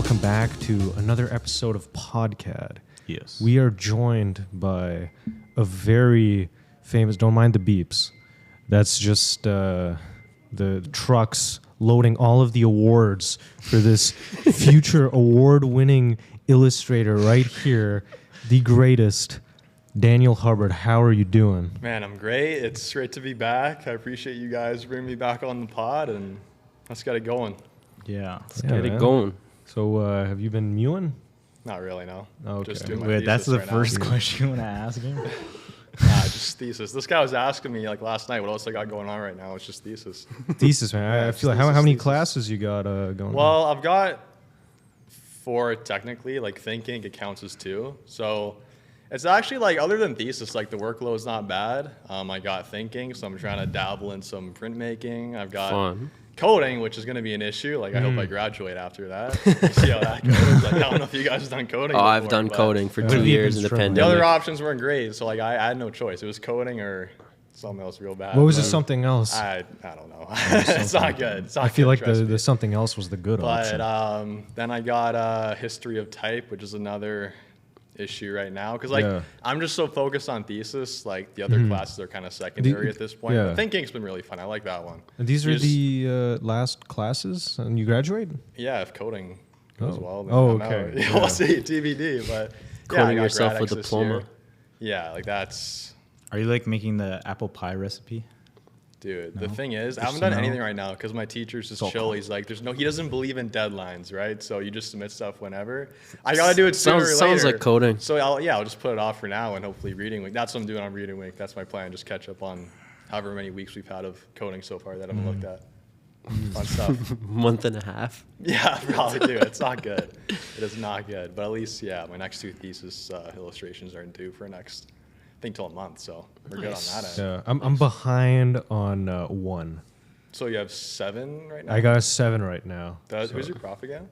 welcome back to another episode of PODCAD. Yes. We are joined by a very famous, don't mind the beeps, that's just the trucks loading all of the awards for this future award-winning illustrator right here, the greatest, Daniel Hubbard. How are you doing? Man, I'm great. It's great to be back. I appreciate you guys bringing me back on the pod, and let's get it going. Yeah. Let's Get it going. So have you been mewing? Not really, no. Okay. Just doing my Wait, that's thesis the right first now. question you want to ask him? Just thesis. This guy was asking me like last night what else I got going on right now. It's just thesis. Thesis, man. I Yeah, feel like, thesis, how many thesis. classes you got going on? Well, I've got 4 technically. Like thinking, it counts as 2. So it's actually like other than thesis, like the workload's not bad. I got thinking, so I'm trying to dabble in some printmaking. I've got Fun. coding, which is going to be an issue. Like I hope I graduate after that. See how that goes. Like, I don't know if you guys have done coding. Oh, I've before, done but coding for What 2 have you years been in the struggling? The pandemic. other options weren't great, so like I had no choice. It was coding or something else real bad. what was but it, something else? I don't know. It's not good. It's not I feel good, like trust me. the something else was the good But option. then I got history of type, which is another issue right now because like Yeah. I'm just so focused on thesis. Like the other classes are kind of secondary at this point. yeah. But thinking's been really fun. I like that one. And these you are just- the last classes, and you graduate? Yeah, if coding goes Oh. well, then Oh, I'm okay. out. Yeah. We'll see, TBD. But yeah, I Coding got yourself grad a X this diploma. year. Yeah, like that's. Are you like making the apple pie recipe? Dude, the No? thing is, I Just haven't done no? anything right now because my teacher's just So chill. calm. He's like, he doesn't believe in deadlines, right? So you just submit stuff whenever. I gotta do it sooner or later. Sounds like coding. So I'll just put it off for now and hopefully reading week. That's what I'm doing on reading week. That's my plan. Just catch up on however many weeks we've had of coding so far that I haven't looked at. Fun stuff. Month and a half. Yeah, probably do. It's not good. It is not good. But at least, yeah, my next 2 thesis illustrations aren't due for next, I think, till a month. So we're good on that end. Yeah, I'm behind on 1. So you have 7 right now? I got a 7 right now. Who's your prof again?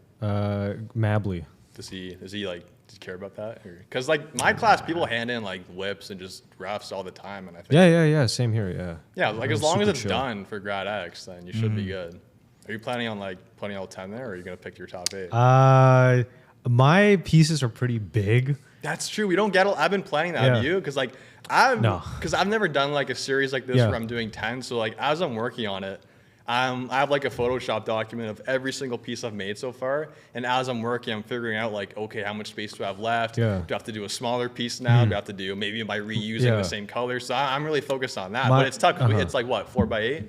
Mabley. Does he like does he care about that? Because like my class, people hand in like whips and just refs all the time, and I think Yeah. Same here. Yeah. yeah, like as I'm long as super it's chill. done for grad X, then you should be good. Are you planning on like putting all 10 there, or are you gonna pick your top 8? My pieces are pretty big. That's true. We don't get. I've been planning that. Yeah. Have you? Because like No. because I've never done like a series like this Yeah. where I'm doing 10. So like as I'm working on it. I have like a Photoshop document of every single piece I've made so far, and as I'm working, I'm figuring out like, okay, how much space do I have left? Yeah. Do I have to do a smaller piece now? Do I have to do maybe by reusing Yeah. the same color? So I'm really focused on that, My- but it's tough. 'Cause uh-huh. It's like what 4x8,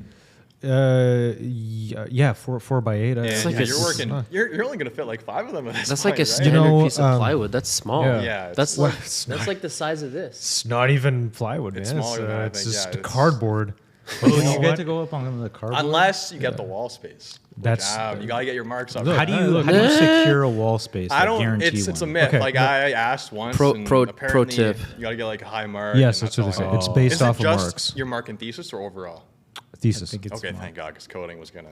Yeah, 4x8. and like yeah, a you're s- working. You're only gonna fit like 5 of them. At this That's point, like a right? standard know, piece of plywood. That's small. yeah. Yeah, it's- That's Well, like it's that's like the size of this. It's not even plywood, It's man. smaller than I It's think, just yeah, it's- cardboard. Oh, You know you what? get to go up on the cardboard? Unless you get the wall space. That's- You gotta get your marks up. Look, How do you secure a wall space? I like, don't. guarantee It's a one? myth. Okay, Like no. I asked once. Pro- and pro apparently tip. You gotta get like a high mark. Yes, and that's what they all say. I know. It's based Is off it of just marks. your mark in thesis or overall? Thesis. think it's Okay, small. thank God, because coding was gonna.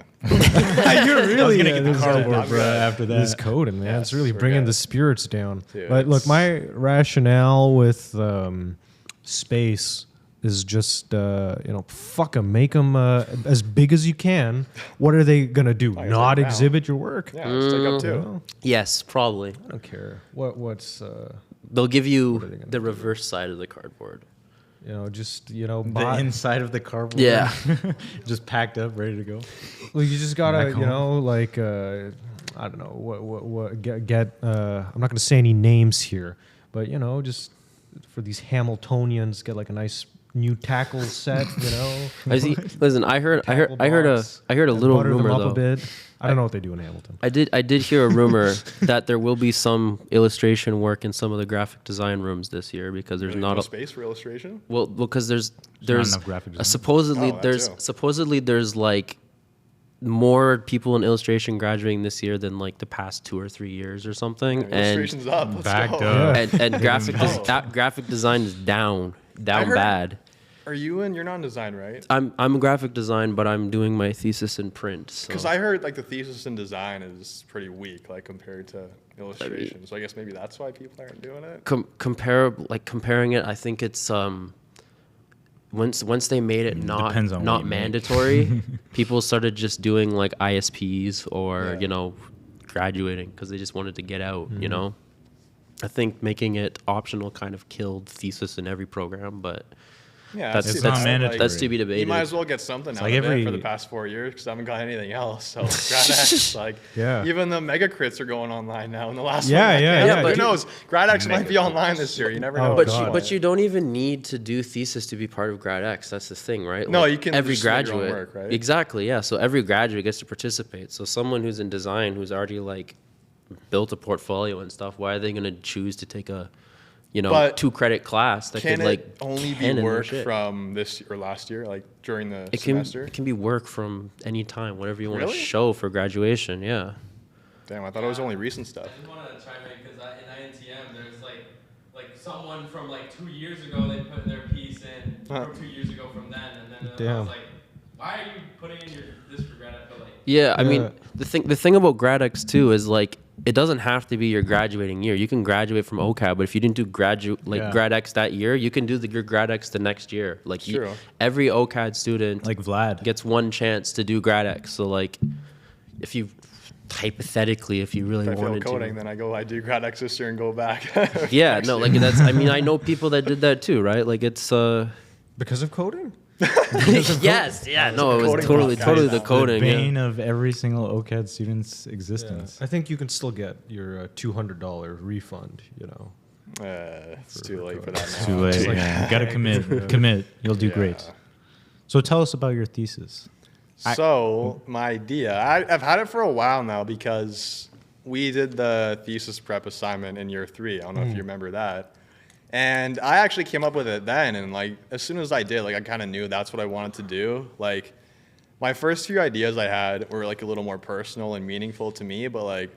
You're really gonna get the this- cardboard, I'm bro, good. after that. This coding, man. Yes, it's really we're bringing good. the spirits down. Dude, but look, it's- my rationale with space is just fuck them, make them as big as you can. What are they gonna do? Like, Not right now. exhibit your work? Yeah, let's take up 2. Well, Yes, probably. I don't care. What's They'll give What are you they gonna the do? reverse side of the cardboard. just The buy. inside of the cardboard? Yeah. Just packed up, ready to go? Well, you just gotta, Back home. I don't know what get. I'm not gonna say any names here, but just for these Hamiltonians, get like a nice new tackle set. Listen, I heard a little butter them rumor up though. a bit. I don't know what they do in Hamilton. I did hear a rumor that there will be some illustration work in some of the graphic design rooms this year because there's Really not no a space for illustration. well because there's enough graphic design. supposedly Oh, that there's too. supposedly there's like more people in illustration graduating this year than like the past 2 or 3 years or something, and Illustration's up. Let's backed go. up. and graphic go. graphic design is down heard- bad. Are you in? You're not in design, right? I'm a graphic design, but I'm doing my thesis in print. So. Because I heard like the thesis in design is pretty weak, like compared to illustration. So I guess maybe that's why people aren't doing it. comparing it, I think it's once they made it not Depends on what not you make. mandatory, people started just doing like ISPs or Yeah. graduating because they just wanted to get out, Mm-hmm. you know? I think making it optional kind of killed thesis in every program, but Yeah, that's It's not mandatory. that's to be debated. You might as well get something out like of it every- for the past 4 years because I haven't got anything else. So GradX, like, Yeah. even the mega crits are going online now. In the last Yeah, one, yeah, yeah. Who But- knows? GradX might be online this year. You never know. Oh, But God. you don't even need to do thesis to be part of GradX. That's the thing, right? No, Like, you can every just submit your own graduate, work, right? exactly, yeah. So every graduate gets to participate. So someone who's in design who's already like built a portfolio and stuff, why are they going to choose to take a, But 2-credit class that Can could it like only 10 be in their work shit? from this or last year, like during the It can semester? it can be work from any time, whatever you want Really? to show for graduation. Yeah. Damn, I thought it was only recent stuff. I just want to chime in because in INTM there's like someone from like 2 years ago they put their piece in from 2 years ago from then, and then I Damn. was like, why are you putting in this for grad? I feel like Yeah, I mean Yeah. the thing about GradX too is like it doesn't have to be your graduating year. You can graduate from OCAD, but if you didn't do Yeah. GradX that year, you can do your GradX the next year. Like True. every OCAD student Like Vlad. gets one chance to do GradX. So like if you hypothetically if you really If I fail wanted coding, to. then I do GradX this year and go back. Yeah, next no, year. like that's I mean I know people that did that too, right? Like it's Because of coding? yes, yeah, no, it was coding totally podcast. totally the The coding. The Yeah. bane of every single OCAD student's existence. I think you can still get your $200 refund, you know. It's too late for that now. Too late. like- Yeah. Gotta commit. You'll do Yeah. great. So tell us about your thesis. So my idea, I've had it for a while now because we did the thesis prep assignment in year 3. I don't know if you remember that. And I actually came up with it then, and like as soon as I did, like I kind of knew that's what I wanted to do. Like my first few ideas I had were like a little more personal and meaningful to me, but like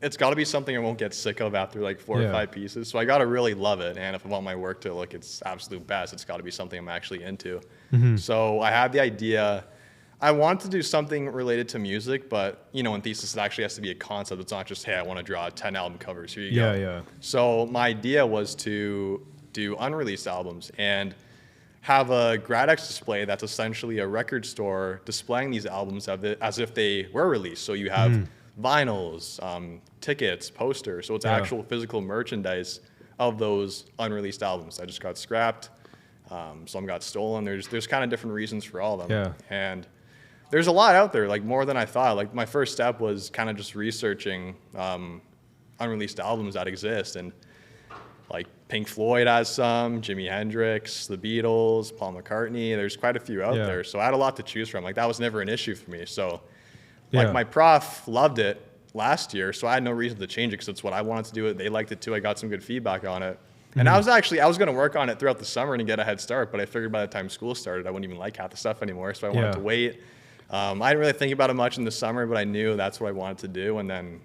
it's got to be something I won't get sick of after like 4 Yeah. or 5 pieces. So I got to really love it, and if I want my work to look its absolute best, it's got to be something I'm actually into. So I had the idea. I wanted to do something related to music, but in thesis it actually has to be a concept. It's not just, hey, I want to draw 10 album covers. Here you go. Yeah. So my idea was to do unreleased albums and have a GradX display that's essentially a record store displaying these albums as if they were released. So you have vinyls, tickets, posters. So it's Yeah. actual physical merchandise of those unreleased albums. I just got scrapped. Some got stolen. There's kind of different reasons for all of them. Yeah. And there's a lot out there, like more than I thought. Like my first step was kind of just researching unreleased albums that exist, and like Pink Floyd has some, Jimi Hendrix, the Beatles, Paul McCartney. There's quite a few out Yeah. there, so I had a lot to choose from. Like that was never an issue for me. So, like Yeah. my prof loved it last year, so I had no reason to change it because it's what I wanted to do. They liked it too. I got some good feedback on it. And I was going to work on it throughout the summer and get a head start, but I figured by the time school started, I wouldn't even like half the stuff anymore. So I wanted Yeah. to wait. I didn't really think about it much in the summer, but I knew that's what I wanted to do. And then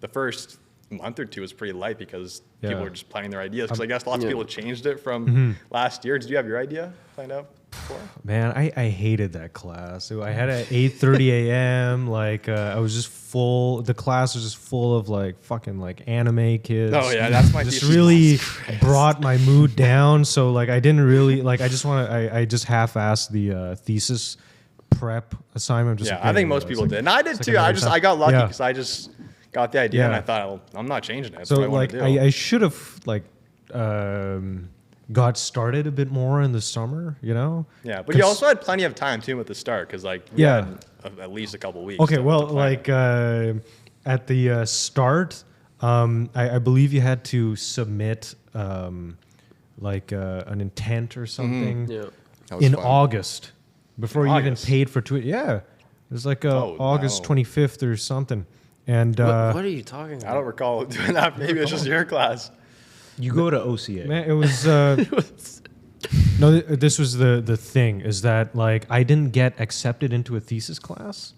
the first month or two was pretty light because people Yeah. were just planning their ideas. Because I guess lots of Yeah. people changed it from last year. Did you have your idea planned out before? Man, I hated that class. So I had it at 8:30 a.m. Like I was just full. The class was just full of like fucking like anime kids. Oh, yeah, that's my Just thesis. really brought my mood down. So like I didn't really like. I just half-assed the thesis prep assignment. Just Yeah, like, I think hey, most it's people like- did. And I did it's too. like another I got lucky Yeah. because I just got the idea and Yeah. I thought, well, I'm not changing it. That's So what I want like to do. I should have like got started a bit more in the summer. You know. Yeah, but you also had plenty of time too at the start because like we Yeah. had at least a couple weeks. Okay, to well, plan like it. at the start, I believe you had to submit like an intent or something Yeah. That was in fun. August before you even August? paid for Twitter. Yeah, it was like Oh, August no. 25th or something. And What are you talking about? I don't recall doing that. Maybe it's just your class. You go to OCA. man, it was. No, this was the thing is that like I didn't get accepted into a thesis class.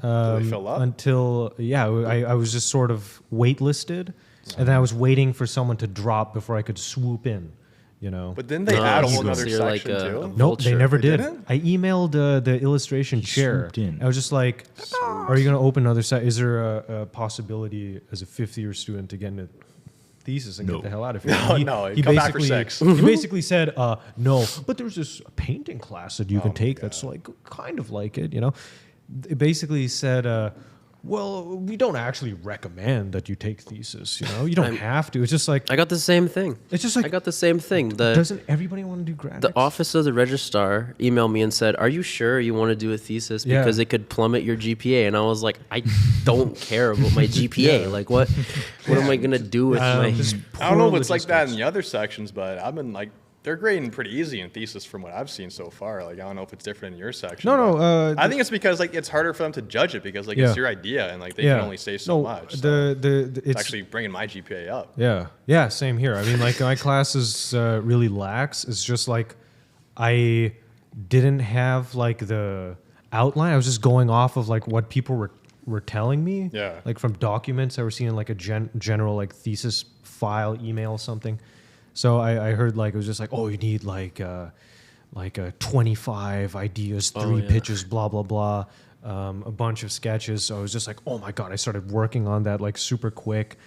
Did they fill up? Until I was just sort of waitlisted, and then I was waiting for someone to drop before I could swoop in, you know. But didn't they No, add a you whole go other see, like, section a- too? Nope, they Vulture. never They did. didn't? I emailed the illustration chair. swooped in. I was just like, "Are you going to open another site? Is there a possibility as a fifth-year student to get into thesis and get the hell out of here?" No, no, come back for basically- 6. He basically said, "No, but there's this painting class that you can take that's like kind of like it, you know." It basically said, well, we don't actually recommend that you take thesis. You don't have to. It's just like I got the same thing. it's just like I got the same thing. doesn't everybody want to do graphics? The office of the registrar emailed me and said, "Are you sure you want to do a thesis Yeah. because it could plummet your GPA?" And I was like, "I don't care about my GPA. Like, what am I gonna do with my?" I don't know if it's like that in the other sections, but I've been like, they're grading pretty easy in thesis from what I've seen so far. Like, I don't know if it's different in your section. No, but I think it's because like it's harder for them to judge it because like Yeah. it's your idea and like they can only say so much. So It's it's actually bringing my GPA up. yeah, same here. I mean, like my class is really lax. It's just like I didn't have like the outline. I was just going off of like what people were telling me. Yeah. Like from documents I were seeing like a general like thesis file, email, something. So I heard like it was just like, oh, you need like a 25 ideas, 3 pitches, blah blah blah, a bunch of sketches. So I was just like, oh my god! I started working on that like super quick,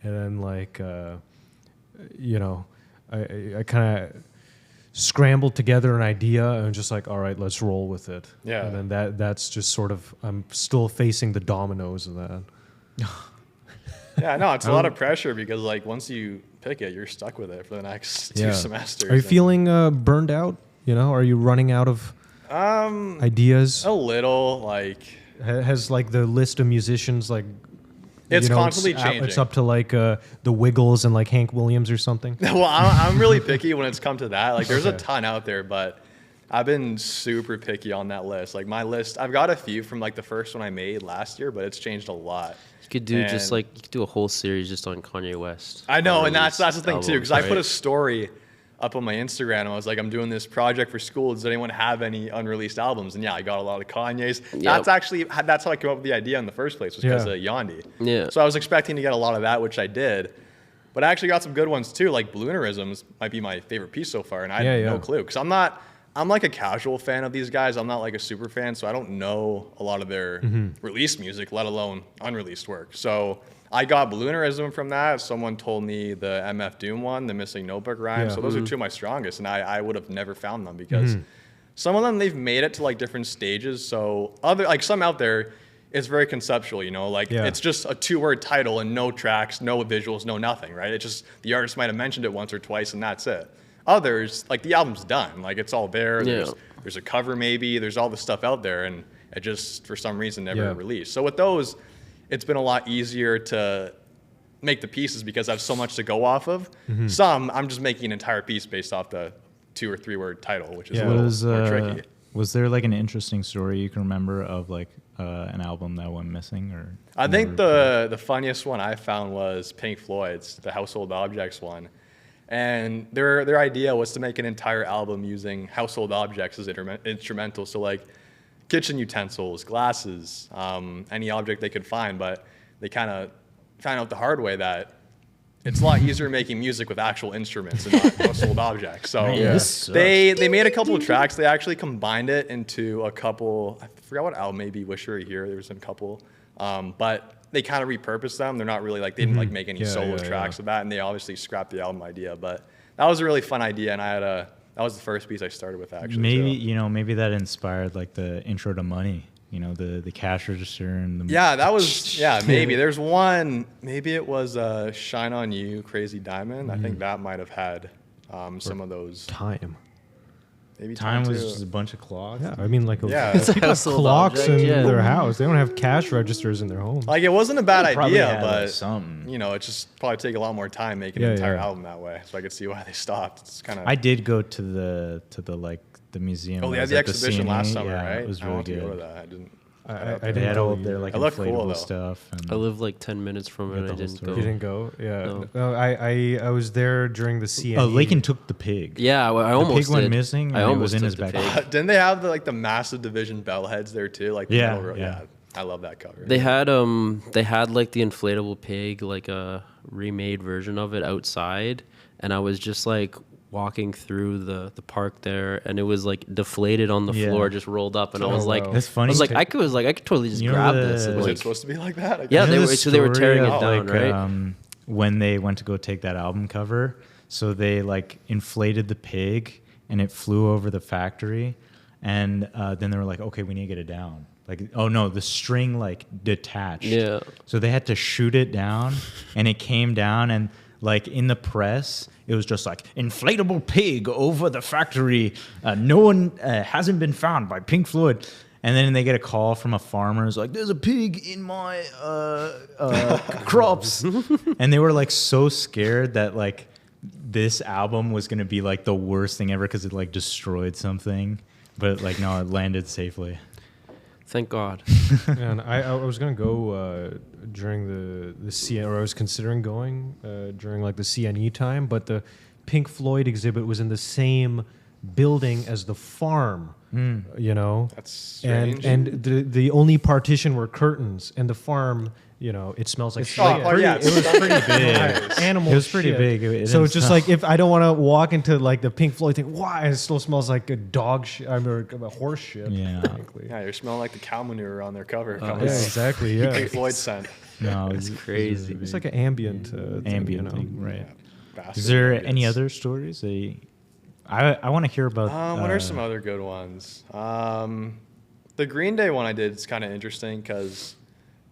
and then like I kind of scrambled together an idea and just like, all right, let's roll with it. Yeah. And then that's just sort of I'm still facing the dominoes of that. Yeah, no, it's a lot of pressure because like once you pick it, you're stuck with it for the next 2 semesters. Are you And feeling burned out? Are you running out of ideas? a little like Has like the list of musicians like it's constantly out- changing. It's up to like the Wiggles and like Hank Williams or something. Well, I'm really picky when it's come to that. Like, there's a ton out there, but I've been super picky on that list. Like, my list, I've got a few from like the first one I made last year, but it's changed a lot. You could do And- you could do a whole series just on Kanye West. I know, and that's the Unreleased thing too, because albums, I put a right? story up on my Instagram. And I was like, I'm doing this project for school. Does anyone have any unreleased albums? And yeah, I got a lot of Kanye's. Yep. That's how I came up with the idea in the first place, was because Yeah. of Yandi. Yeah. So I was expecting to get a lot of that, which I did. But I actually got some good ones too. Like Balloonerisms might be my favorite piece so far, and I had no clue because I'm like a casual fan of these guys. I'm not like a super fan, so I don't know a lot of their released music, let alone unreleased work. So I got Balloonerism from that. Someone told me the MF Doom one, the Missing Notebook Rhyme. Yeah. So those are two of my strongest, and I would have never found them because some of them, they've made it to like different stages. So some out there, it's very conceptual, like it's just a 2-word title and no tracks, no visuals, no nothing, right? It's just the artist might have mentioned it once or twice and that's it. Others, like the album's done, like it's all there. Yeah. There's a cover maybe, there's all the stuff out there, and it just for some reason never released. So with those, it's been a lot easier to make the pieces because I have so much to go off of. Some, I'm just making an entire piece based off the 2 or 3 word title, which is a little more tricky. Was there like an interesting story you can remember of like an album that went missing? Or I think the funniest one I found was Pink Floyd's, the Household Objects one. And their idea was to make an entire album using household objects as instrumental. So like kitchen utensils, glasses, any object they could find. But they kind of found out the hard way that it's a lot easier making music with actual instruments and not household objects. So they made a couple of tracks. They actually combined it into a couple. I forgot what album, maybe Wish You Were Here. There was a couple, but they kind of repurposed them. They're not really like they didn't like make any solo tracks of that, and they obviously scrapped the album idea. But that was a really fun idea, and that was the first piece I started with actually. Maybe maybe that inspired like the intro to Money. The cash register and the that was maybe there's one, maybe it was Shine On You, Crazy Diamond. I think that might have had some of those. Time. Maybe Time was too. just a bunch of clocks. Yeah, I mean like Yeah. people have household clocks object, in yeah. their house. They don't have cash registers in their home. Like it wasn't a bad Probably idea, had, like, but something. it just probably take a lot more time making Yeah, an entire yeah. album that way. So I could see why they stopped. It's kind of. I did go to the museum. Oh, they that had was the at exhibition last CNE. summer, Yeah, right? It was I really wanted to go to good. that. I didn't. I They didn't had go all their either. like It looked cool, inflatable though. stuff. And I live like 10 minutes from it. Get the I whole didn't story. go. You didn't go? Yeah. No. No, I was there during the CNE. Lakin took the pig. Yeah, I almost pig went did. missing I and it almost was in took his the back. pig. Didn't they have the massive division bell heads there too? Like the Yeah, metal yeah. I love that cover. They had like the inflatable pig, like a remade version of it outside, and I was just like walking through the park there, and it was like deflated on the Yeah. floor, just rolled up, and I Oh, was like, wow. That's funny. I was like, I could totally just You know grab the- this. And was like, it supposed to be like that? Yeah, they You know were. the So they were story tearing it of, down, like, right? When they went to go take that album cover, so they like inflated the pig and it flew over the factory, And then they were like, okay, we need to get it down. Like, oh no, the string like detached. Yeah. So they had to shoot it down, and it came down, and like in the press, it was just like inflatable pig over the factory. No one hasn't been found by Pink Floyd. And then they get a call from a farmer who's like, there's a pig in my crops. And they were like so scared that like this album was going to be like the worst thing ever because it like destroyed something. But like, no, it landed safely. Thank God. And I was gonna go during the CN, or I was considering going during like the CNE time, but the Pink Floyd exhibit was in the same building as the farm. You know, That's strange. and the only partition were curtains, and the farm, you know, it smells like shit. it was pretty big. Animal It was pretty shit. big. It So didn't it's just smell- like, if I don't want to walk into like the Pink Floyd thing, why it still smells like a dog shit, I mean, a horse shit. Yeah. frankly. Yeah, you're smelling like the cow manure on their cover. Yeah, exactly. Yeah, Pink Floyd scent. No, That's crazy. it's like an ambient ambient thing, thing, right? Bastard Is there idiots. any other stories? I want to hear about. What are some other good ones? The Green Day one I did is kind of interesting because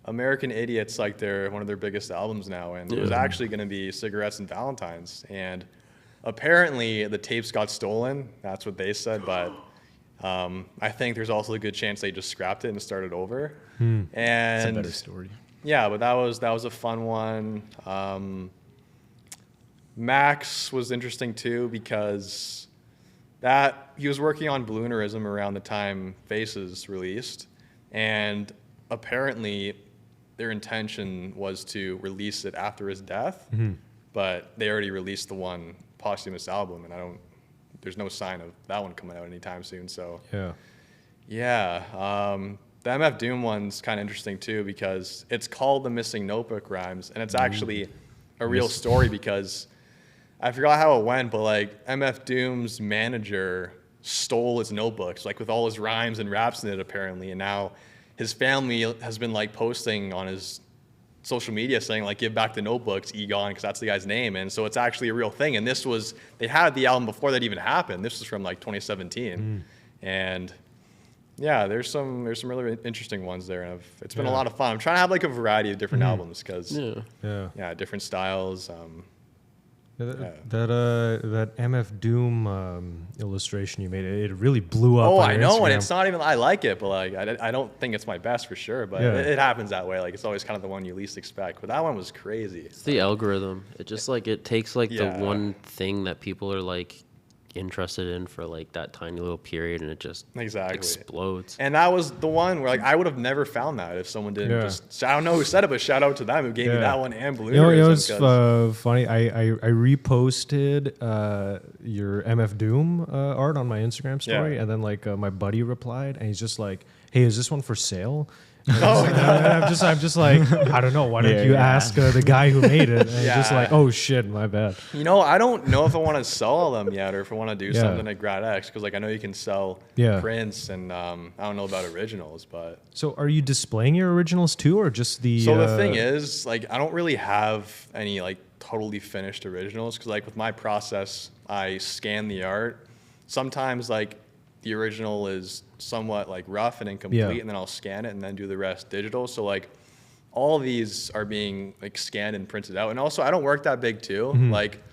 American Idiot's like one of their biggest albums now, and it was actually going to be Cigarettes and Valentines, and apparently the tapes got stolen. That's what they said, but I think there's also a good chance they just scrapped it and started over. It's a And better story. yeah, but that was a fun one. Max was interesting too because he was working on Balloonerism around the time Faces released, and apparently their intention was to release it after his death, but they already released the one posthumous album, and there's no sign of that one coming out anytime soon. So Yeah. the MF Doom one's kind of interesting too because it's called The Missing Notebook Rhymes, and it's actually a real story because I forgot how it went, but like MF Doom's manager stole his notebooks, like with all his rhymes and raps in it apparently, and now his family has been like posting on his social media saying like, give back the notebooks, Egon, because that's the guy's name. And so it's actually a real thing. And they had the album before that even happened. This was from like 2017. And yeah, there's some really interesting ones there. And it's been a lot of fun. I'm trying to have like a variety of different albums because different styles. That MF Doom illustration you made, it really blew up. Oh, on I your know, Instagram. and it's not even. I like it, but like I don't think it's my best for sure. But it happens that way. Like it's always kind of the one you least expect. But that one was crazy. It's the algorithm. It just like it takes like Yeah. the one thing that people are like interested in for like that tiny little period, and it just Exactly. explodes. And that was the one where like I would have never found that if someone didn't just. I don't know who said it, but shout out to them who gave me that one and Blue. You know, it's funny. I reposted your MF Doom art on my Instagram story, and then like my buddy replied, and he's just like, "Hey, is this one for sale?" And I'm just like, I don't know. Why don't you ask the guy who made it? And he's just like, oh shit, my bad. You know, I don't know if I want to sell them yet, or if I want to do something at Grad X, because like I know you can sell prints, and I don't know about originals, but. So, are you displaying your originals too, or just the? So the thing is, like, I don't really have any like totally finished originals, because like with my process, I scan the art. Sometimes like the original is somewhat like rough and incomplete, and then I'll scan it and then do the rest digital. So like all of these are being like scanned and printed out. And also I don't work that big too. Like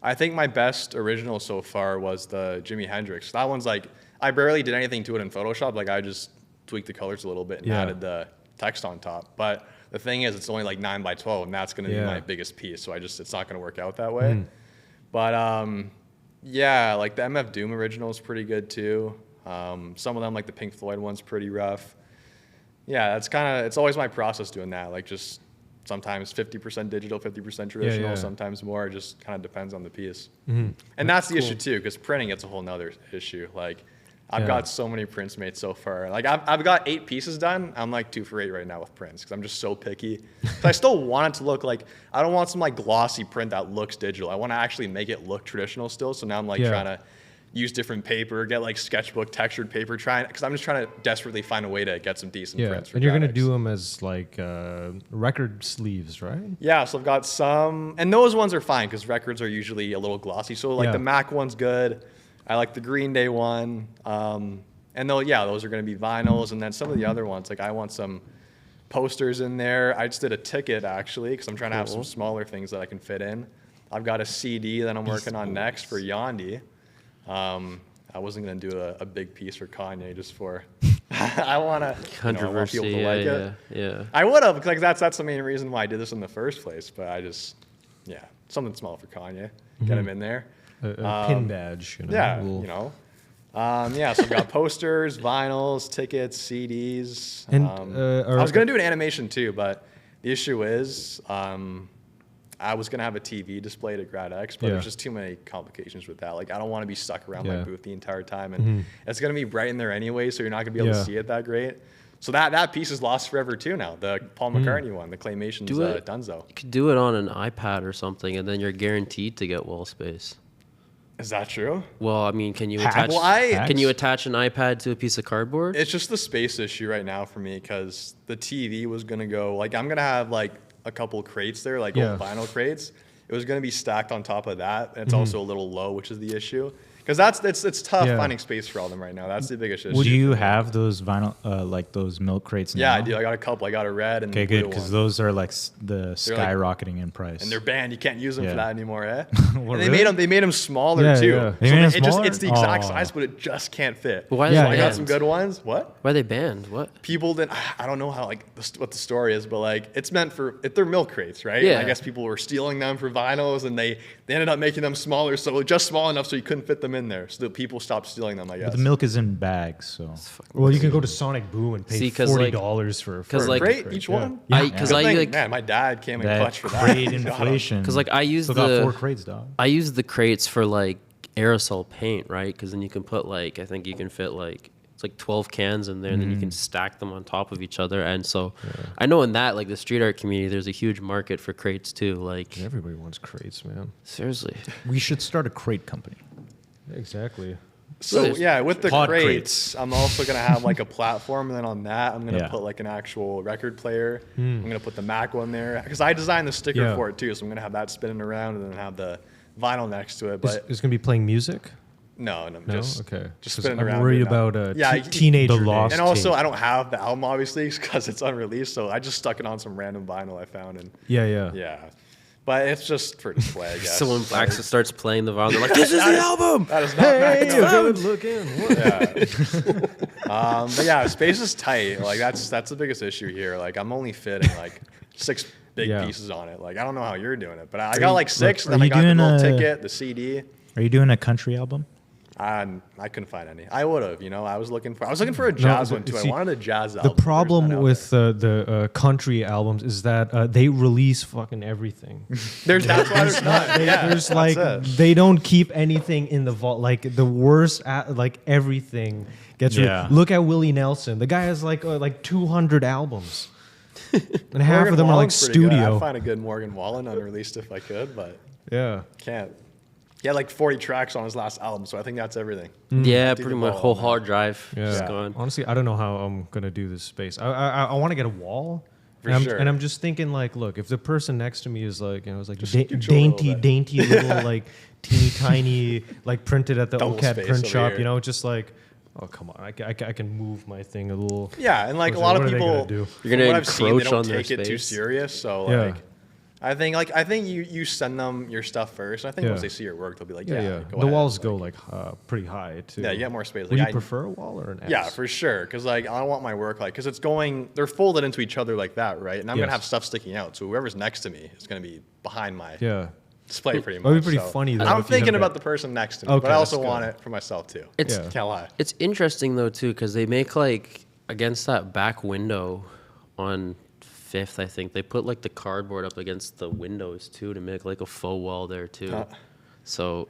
I think my best original so far was the Jimi Hendrix. That one's like, I barely did anything to it in Photoshop. Like I just tweaked the colors a little bit and added the text on top. But the thing is, it's only like 9x12, and that's going to be my biggest piece. So it's not going to work out that way. But yeah, like the MF Doom original is pretty good too. Some of them, like the Pink Floyd one's pretty rough. Yeah, it's always my process doing that. Like just sometimes 50% digital, 50% traditional, sometimes more. It just kind of depends on the piece. And that's the issue too, because printing, it's a whole nother issue. Like I've got so many prints made so far. Like I've got 8 pieces done. I'm like 2 for 8 right now with prints because I'm just so picky. But I still want it to look like, I don't want some like glossy print that looks digital. I want to actually make it look traditional still. So now I'm like trying to use different paper, get like sketchbook textured paper, because I'm just trying to desperately find a way to get some decent prints. And you're going to do them as like record sleeves, right? Yeah, so I've got some, and those ones are fine because records are usually a little glossy. So like the Mac one's good. I like the Green Day one. And And those are going to be vinyls. And then some of the other ones, like I want some posters in there. I just did a ticket actually because I'm trying to have some smaller things that I can fit in. I've got a CD that I'm working on next for Yandi. I wasn't going to do a big piece for Kanye just for I want to Controversy, people to like it. Yeah. I would have, because like that's the main reason why I did this in the first place. But I just, something small for Kanye. Get him in there. A pin badge. You know, Yeah, little- you know. So I've got posters, vinyls, tickets, CDs. And, I was going to do an animation too, but the issue is I was going to have a TV displayed at GradX, but there's just too many complications with that. Like, I don't want to be stuck around my booth the entire time. And it's going to be bright in there anyway, so you're not going to be able to see it that great. So that piece is lost forever too now. The Paul McCartney one, the Claymation's Dunzo. You could do it on an iPad or something, and then you're guaranteed to get wall space. Is that true? Well, I mean, can you Hacks? attach? Well, can you attach an iPad to a piece of cardboard? It's just the space issue right now for me because the TV was going to go, like, I'm going to have like a couple crates there, like old vinyl crates. It was going to be stacked on top of that. And it's also a little low, which is the issue. Because it's tough finding space for all of them right now. That's the biggest issue. Do you have those vinyl, like those milk crates now? Yeah, I do. I got a couple. I got a red and Okay, blue good, because one. those are like the skyrocketing in price. And they're banned. You can't use them for that anymore, eh? What, and really? they made them smaller too. Yeah. They made 'em it just smaller? it's the exact Oh. size, but it just can't fit. But why are So they I got banned? some good ones. What? Why are they banned? What? People didn't. I don't know how what the story is, but like it's meant for they're milk crates, right? Yeah. And I guess people were stealing them for vinyls, and they ended up making them smaller, so just small enough so you couldn't fit them in there. So that people stopped stealing them. I guess. But the milk is in bags, so. Well, you can go to Sonic Boom and pay See, 'cause, like- $40 for Cause, a like- crate each one. Because Good thing, like man, my dad came in That clutch for that. crate inflation. because like I use Still got 4 the crates, dog. I use the crates for like aerosol paint, right? Because then you can put like I think you can fit like it's like 12 cans in there, and then you can stack them on top of each other. And so I know in that like the street art community, there's a huge market for crates too. Like Everybody wants crates, man. seriously, We should start a crate company. Exactly. So Really? with the Pod crates, I'm also gonna have like a platform, and then on that, I'm gonna Yeah. put like an actual record player. I'm gonna put the Mac one there because I designed the sticker Yeah. for it too. So I'm gonna have that spinning around, and then have the vinyl next to it. Is But it's going to be playing music? no, No? just Okay. just 'Cause spinning I'm around. worried right now. about Yeah, teenager The lost days. And also, tape. I don't have the album obviously because it's unreleased. So I just stuck it on some random vinyl I found, and Yeah. yeah. But it's just for display, I guess. someone actually starts playing the vinyl. They're like, "This is the album." That is not nice. good looking. But yeah, space is tight. Like that's the biggest issue here. Like I'm only fitting like 6 big Yeah. pieces on it. Like I don't know how you're doing it, but I got like 6. are And then I you got the doing little a- ticket, the CD. Are you doing a country album? I couldn't find any. I would have, I was looking for a jazz one too. see, I wanted a jazz album. The but there's problem none out with the country albums is that they release fucking everything. that's why there's not. There's like it. they don't keep anything in the vault. Like the worst, like everything gets. Yeah. Look at Willie Nelson. The guy has like 200 albums, and half Morgan of them are like Wallen's pretty good. studio. I'd find a good Morgan Wallen unreleased if I could, but Yeah. can't. He had like 40 tracks on his last album, so I think that's everything. Yeah, Empty pretty the much vault, whole man. hard drive Yeah. is gone. Honestly, I don't know how I'm gonna do this space. I want to get a wall. For and sure. I'm just thinking like, look, if the person next to me is like, is like Just control a little bit. dainty little like teeny tiny like printed at the Double OCAD space print over shop, here. just like, oh come on, I can move my thing a little. Yeah, and like a What lot are of they people, gonna do? You're gonna from what I've seen, they encroach don't on their take it too space. serious. So Yeah. like, I think you send them your stuff first. I think once they see your work, they'll be like, Yeah. yeah, go The ahead. walls Like, go like pretty high too. Yeah, you get more space. Would Like, you prefer a wall or an X? Yeah, for sure. Because like I want my work like because they're folded into each other like that, right? And I'm gonna Yes. have stuff sticking out. So whoever's next to me is gonna be behind my Yeah. display pretty much. That'd be pretty So funny, though, I'm if you thinking have about that- the person next to me, Okay, but I also that's want good. it for myself too. It's Yeah. Can't lie. It's interesting though too because they make like against that back window on 5th, I think they put like the cardboard up against the windows too to make like a faux wall there too. So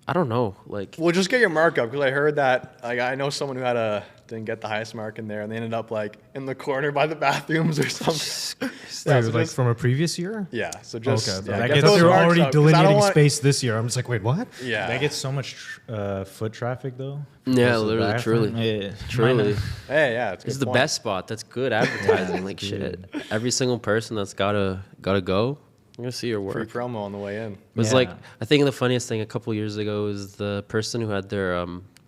I don't know, like Well, just get your markup because I heard that. Like, I know someone who didn't get the highest mark in there, and they ended up like in the corner by the bathrooms or something. Wait, so like just- from a previous year? yeah. So just Okay, yeah, I get thought those they were marks already up, 'cause I don't delineating want- space this year. I'm just like, wait, what? Yeah. They get so much foot traffic though. Yeah, Because of the literally, bathroom. truly. Yeah. truly. Hey, yeah, it's a This is good the point. best spot. That's good advertising. Like shit. Every single person that's gotta go, I'm gonna see your Free work. promo on the way in. It was Yeah. like I think the funniest thing a couple years ago was the person who had their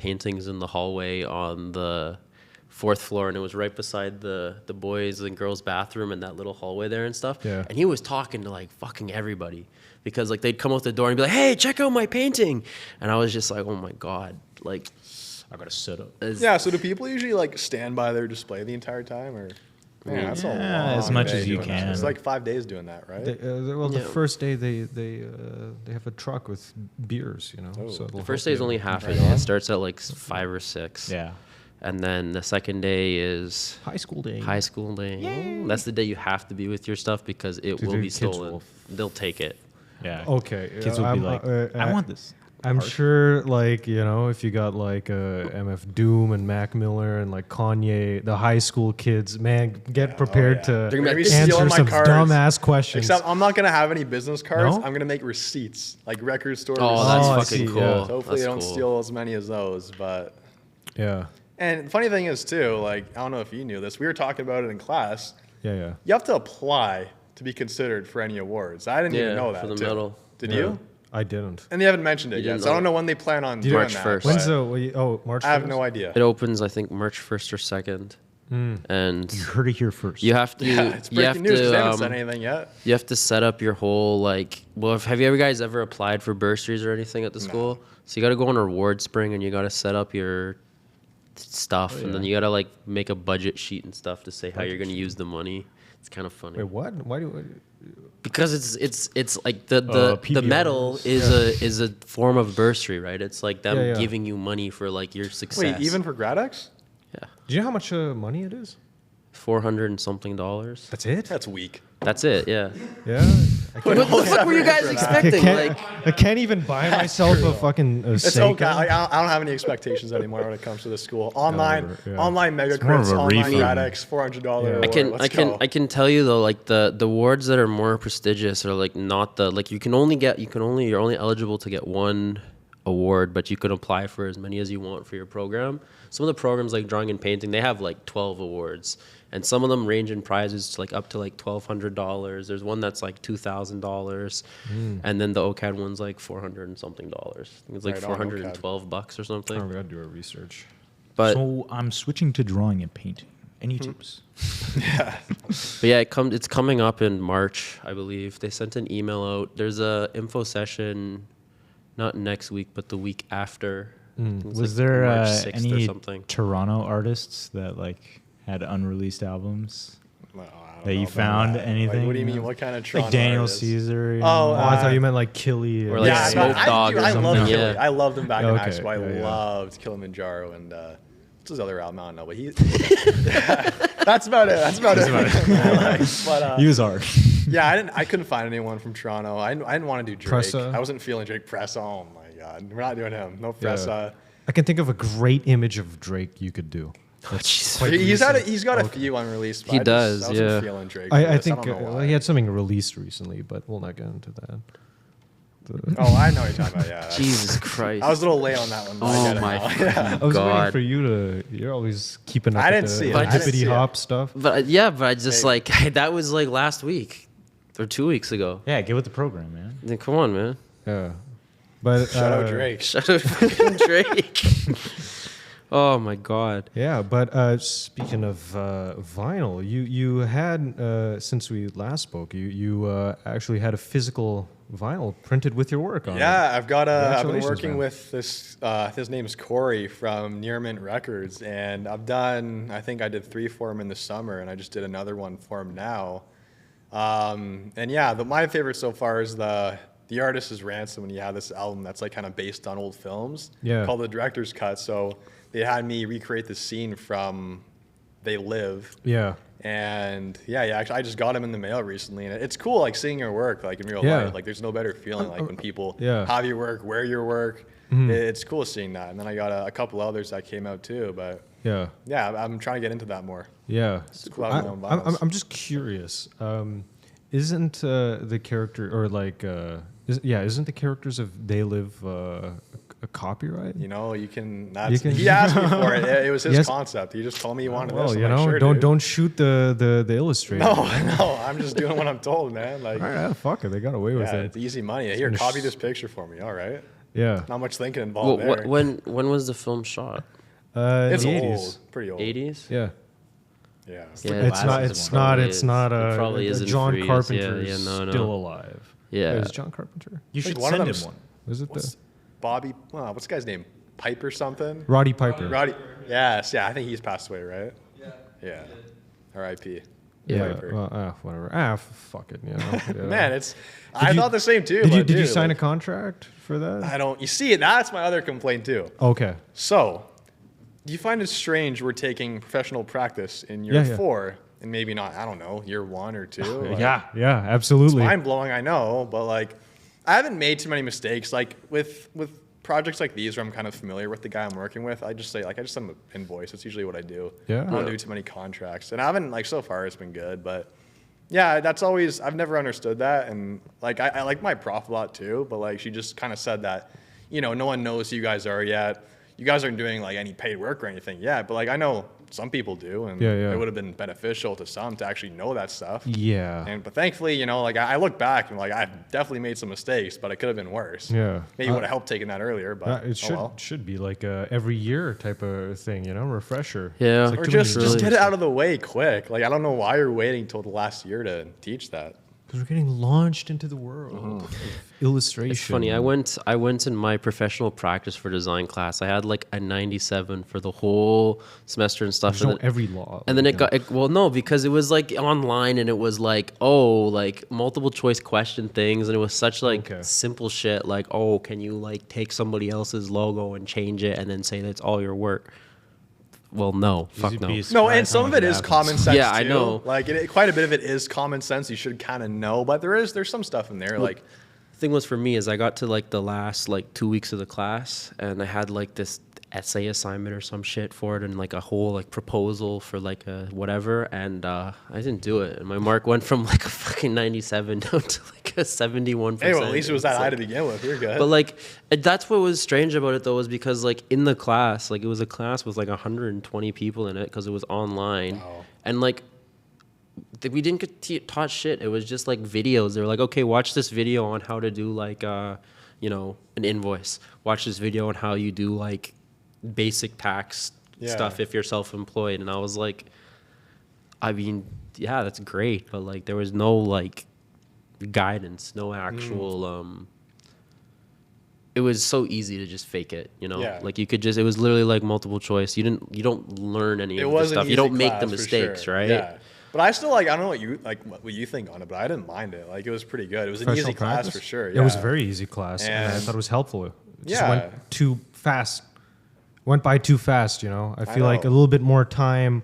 paintings in the hallway on the 4th floor, and it was right beside the boys and girls bathroom and that little hallway there and stuff. Yeah. And he was talking to like fucking everybody because like they'd come out the door and be like, hey, check out my painting. And I was just like, oh my God, like I gotta sit up. Yeah, so do people usually like stand by their display the entire time, or? Man, that's a long as much day as you doing that. can. It's like 5 days doing that, right? Well, the Yeah. first day they have a truck with beers, you know. Oh. So the first day is only half a day. It starts at like 5 or 6. Yeah. And then the second day is high school day. high school day. That's the day you have to be with your stuff because it will the be kids stolen. will They'll take it. Yeah. Okay, Kids will be like, I want this. I'm sure, like, you know, if you got like MF Doom and Mac Miller and like Kanye, the high school kids, man, get prepared yeah. to They're gonna be answer stealing my some cards. dumbass questions. Except I'm not gonna have any business cards. No? I'm gonna make receipts, like record store Oh, receipts. that's I fucking see, cool. yeah. So hopefully That's I don't cool. steal as many as those. But yeah, and funny thing is too, like I don't know if you knew this. We were talking about it in class. yeah. You have to apply to be considered for any awards. I didn't even Yeah, know that. for the too. medal. Did Yeah. you? I didn't. And they haven't mentioned it You yet, didn't so I know don't know when they plan on doing March that. 1st. When's but March? I have 1st? no idea. It opens, I think, March 1st or 2nd. And You heard it here first. you have to, Yeah, it's you have breaking news 'cause they haven't to, said anything yet. you have to set up your whole like. Well, have you ever guys ever applied for bursaries or anything at the school? So you got to go on a reward spring and you got to set up your stuff, and then you got to like make a budget sheet and stuff to say how you're going to use the money. It's kind of funny. Wait, what? Why do? Because it's like the PBRs. medal is a form of bursary, right? It's like them Yeah. giving you money for like your success. Wait, even for GradX? yeah, Do you know how much money it is? $400 and something. That's it. That's weak. That's it. Yeah. Yeah. What the fuck were you guys I expecting? can't, Like, I can't even buy myself a fucking It's Seiko. okay. Like, I don't have any expectations anymore when it comes to the school. Online, yeah. online mega more of crits, a online refund. GradX, $400. Yeah. I can tell you though, like the awards that are more prestigious are like not the like you're only eligible to get one award, but you can apply for as many as you want for your program. Some of the programs like drawing and painting, they have like 12 awards, and some of them range in prizes to like up to like $1,200. There's one that's like $2,000, and then the OCAD one's like $400 and something dollars. I think it's like Right on, $412 or something. Oh, we gotta do our research. But So I'm switching to drawing and painting. Any tips? But yeah, it's coming up in March, I believe. They sent an email out. There's a info session, not next week, but the week after. I think it's Was like there March 6th or any something? Toronto artists that like had unreleased albums Well, I don't that know you about found? that. Anything? Like, what do you mean? What kind of Toronto Like Daniel artists? Caesar. Oh, I thought you meant like Killy. Or like Yeah, Smoke I Dog or I love something, Killy. yeah. I loved him back in high Okay, school. I yeah. loved Kilimanjaro and what's his other album? I don't know, but he. That's about it. That's about it. But he was hard. yeah, I couldn't find anyone from Toronto. I didn't want to do Drake. Pressa? I wasn't feeling Drake. Pressa. Oh my god, we're not doing him. No Pressa. I can think of a great image of Drake you could do. jeez. quite He's recent. got a few unreleased. But He I does, wasn't yeah. feeling Drake. I for this. think don't know why. he had something released recently, but we'll not get into that. Oh, I know what you're talking about. Yeah. Jesus Christ. I was a little late on that one. But I Oh get it my now. fucking I was waiting God. for you to. You're always keeping up. I with didn't the see it. I didn't hippity see it. hop stuff. But yeah, but I just Hey. like that was like last week or 2 weeks ago. Yeah, get with the program, man. Then come on, man. Yeah, but Shout out Drake. Shut up, fucking Drake. Oh my God. Yeah, but speaking of vinyl, you had since we last spoke, you actually had a physical vinyl printed with your work on it. Yeah, I've got I've been Congratulations, working man. with this. His name's Corey from Near Mint Records, and I think I did 3 for him in the summer, and I just did another one for him now. And yeah, my favorite so far is the Artist is Ransom, and he had this album that's like kind of based on old films. Yeah. Called The Director's Cut. So they had me recreate the scene from They Live. Yeah. And yeah, actually, I just got him in the mail recently, and it's cool, like seeing your work, like in real Yeah. life. Like, there's no better feeling like when people Yeah. have your work, wear your work. It's cool seeing that. And then I got a couple others that came out too, but Yeah. yeah, I'm trying to get into that more. Yeah. cool having my own vinyls. I'm just curious. Isn't the character or like isn't the characters of They Live a copyright? You know, you can. You He asked me for it. It was his Yes. concept. He just told me he wanted Well, this. I'm you like, know, sure, don't dude. don't shoot the illustrator. No, no, I'm just doing what I'm told, man. Like, All right, fuck it. They got away with yeah, it. it's easy money. Here, copy this picture for me. All right. Yeah. Not much thinking Well, involved there. when was the film shot? It's the old, 80s. pretty old. 80s. Yeah. Yeah. Yeah, It's not. Glasses It's one. not. Probably It's is. not It a. probably a isn't John freeze. Carpenter Yeah, is no. still alive. Yeah. Is John Carpenter? You should one of send him them's- one. Was it What's the Bobby? What's the guy's name? Pipe or something? Roddy Piper? Roddy. Yes. Yeah. I think he's passed away, right? Yeah. Yeah. R.I.P. Yeah. Piper. Well, whatever. Fuck it. You know. Yeah. Man, I you- thought the same too. Did you but did you dude, sign like, a contract for that? I don't. You see, that's my other complaint too. Okay. So, do you find it strange we're taking professional practice in year Yeah, yeah. 4 and maybe not? I don't know, year 1 or 2. Like, Yeah. Yeah. Absolutely. mind blowing. I know, but like, I haven't made too many mistakes. Like with projects like these where I'm kind of familiar with the guy I'm working with, I just send an invoice. That's usually what I do. Yeah. I don't do too many contracts, and I haven't like so far. It's been good, but yeah, that's always I've never understood that, and like I like my prof a lot too, but like she just kind of said that, no one knows who you guys are yet. You guys aren't doing like any paid work or anything yet, but like I know some people do, and Yeah, yeah. it would have been beneficial to some to actually know that stuff. Yeah. But thankfully, like I look back and like I've definitely made some mistakes, but it could have been worse. Yeah. Maybe would have helped taking that earlier, but It should be like a every year type of thing, refresher. Yeah. It's like or too many just years. get it out of the way quick. Like I don't know why you're waiting till the last year to teach that. Because we're getting launched into the world of illustration. It's funny. I went in my professional practice for design class. I had like a 97 for the whole semester and stuff. There's and no then, every law. and then well, no, because it was like online and it was like, like multiple choice question things. And it was such like Okay. simple shit. Like, can you like take somebody else's logo and change it and then say that's all your work? Well, no, fuck no. No, and some of it is common sense. Yeah, I too. know. Like quite a bit of it is common sense. You should kind of know, but there's some stuff in there like. Thing was for me is I got to like the last like 2 weeks of the class and I had like this essay assignment or some shit for it and like a whole like proposal for like a whatever and I didn't do it and my mark went from like a fucking 97 down to like a 71%. Hey, well, at least it was that It's high like- to begin with. You're good. But like that's what was strange about it though was because like in the class like it was a class with like 120 people in it because it was online and like we didn't get taught shit. It was just like videos. They were like, okay, watch this video on how to do like, an invoice. Watch this video on how you do like basic tax stuff if you're self-employed. And I was like, I mean, yeah, that's great. But like, there was no like guidance, no actual, it was so easy to just fake it, Yeah. Like you could just, it was literally like multiple choice. You don't learn any it of was the stuff. an You don't easy make the class for mistakes, sure. right? Yeah. But I still I don't know what you think on it, but I didn't mind it. Like it was pretty good. It was an Professional easy class practice? for sure. It was a yeah. very easy class, and I And- thought it was helpful. It just Yeah. went too fast. Went by too fast, I feel like a know. little bit more time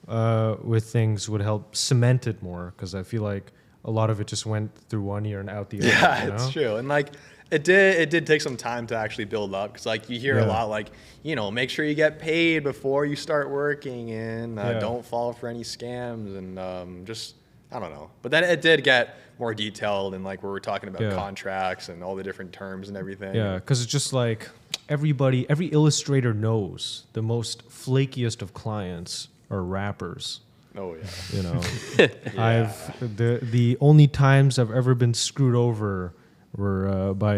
with things would help cement it more, because I feel like a lot of it just went through one ear and out the other. Yeah, you it's know? true. And like it did take some time to actually build up because like you hear a Yeah. lot like make sure you get paid before you start working and Yeah. don't fall for any scams and just I don't know. But then it did get more detailed and like where we're talking about Yeah. contracts and all the different terms and everything. Yeah, because it's just like every illustrator knows the most flakiest of clients are rappers. Oh yeah. The only times I've ever been screwed over were by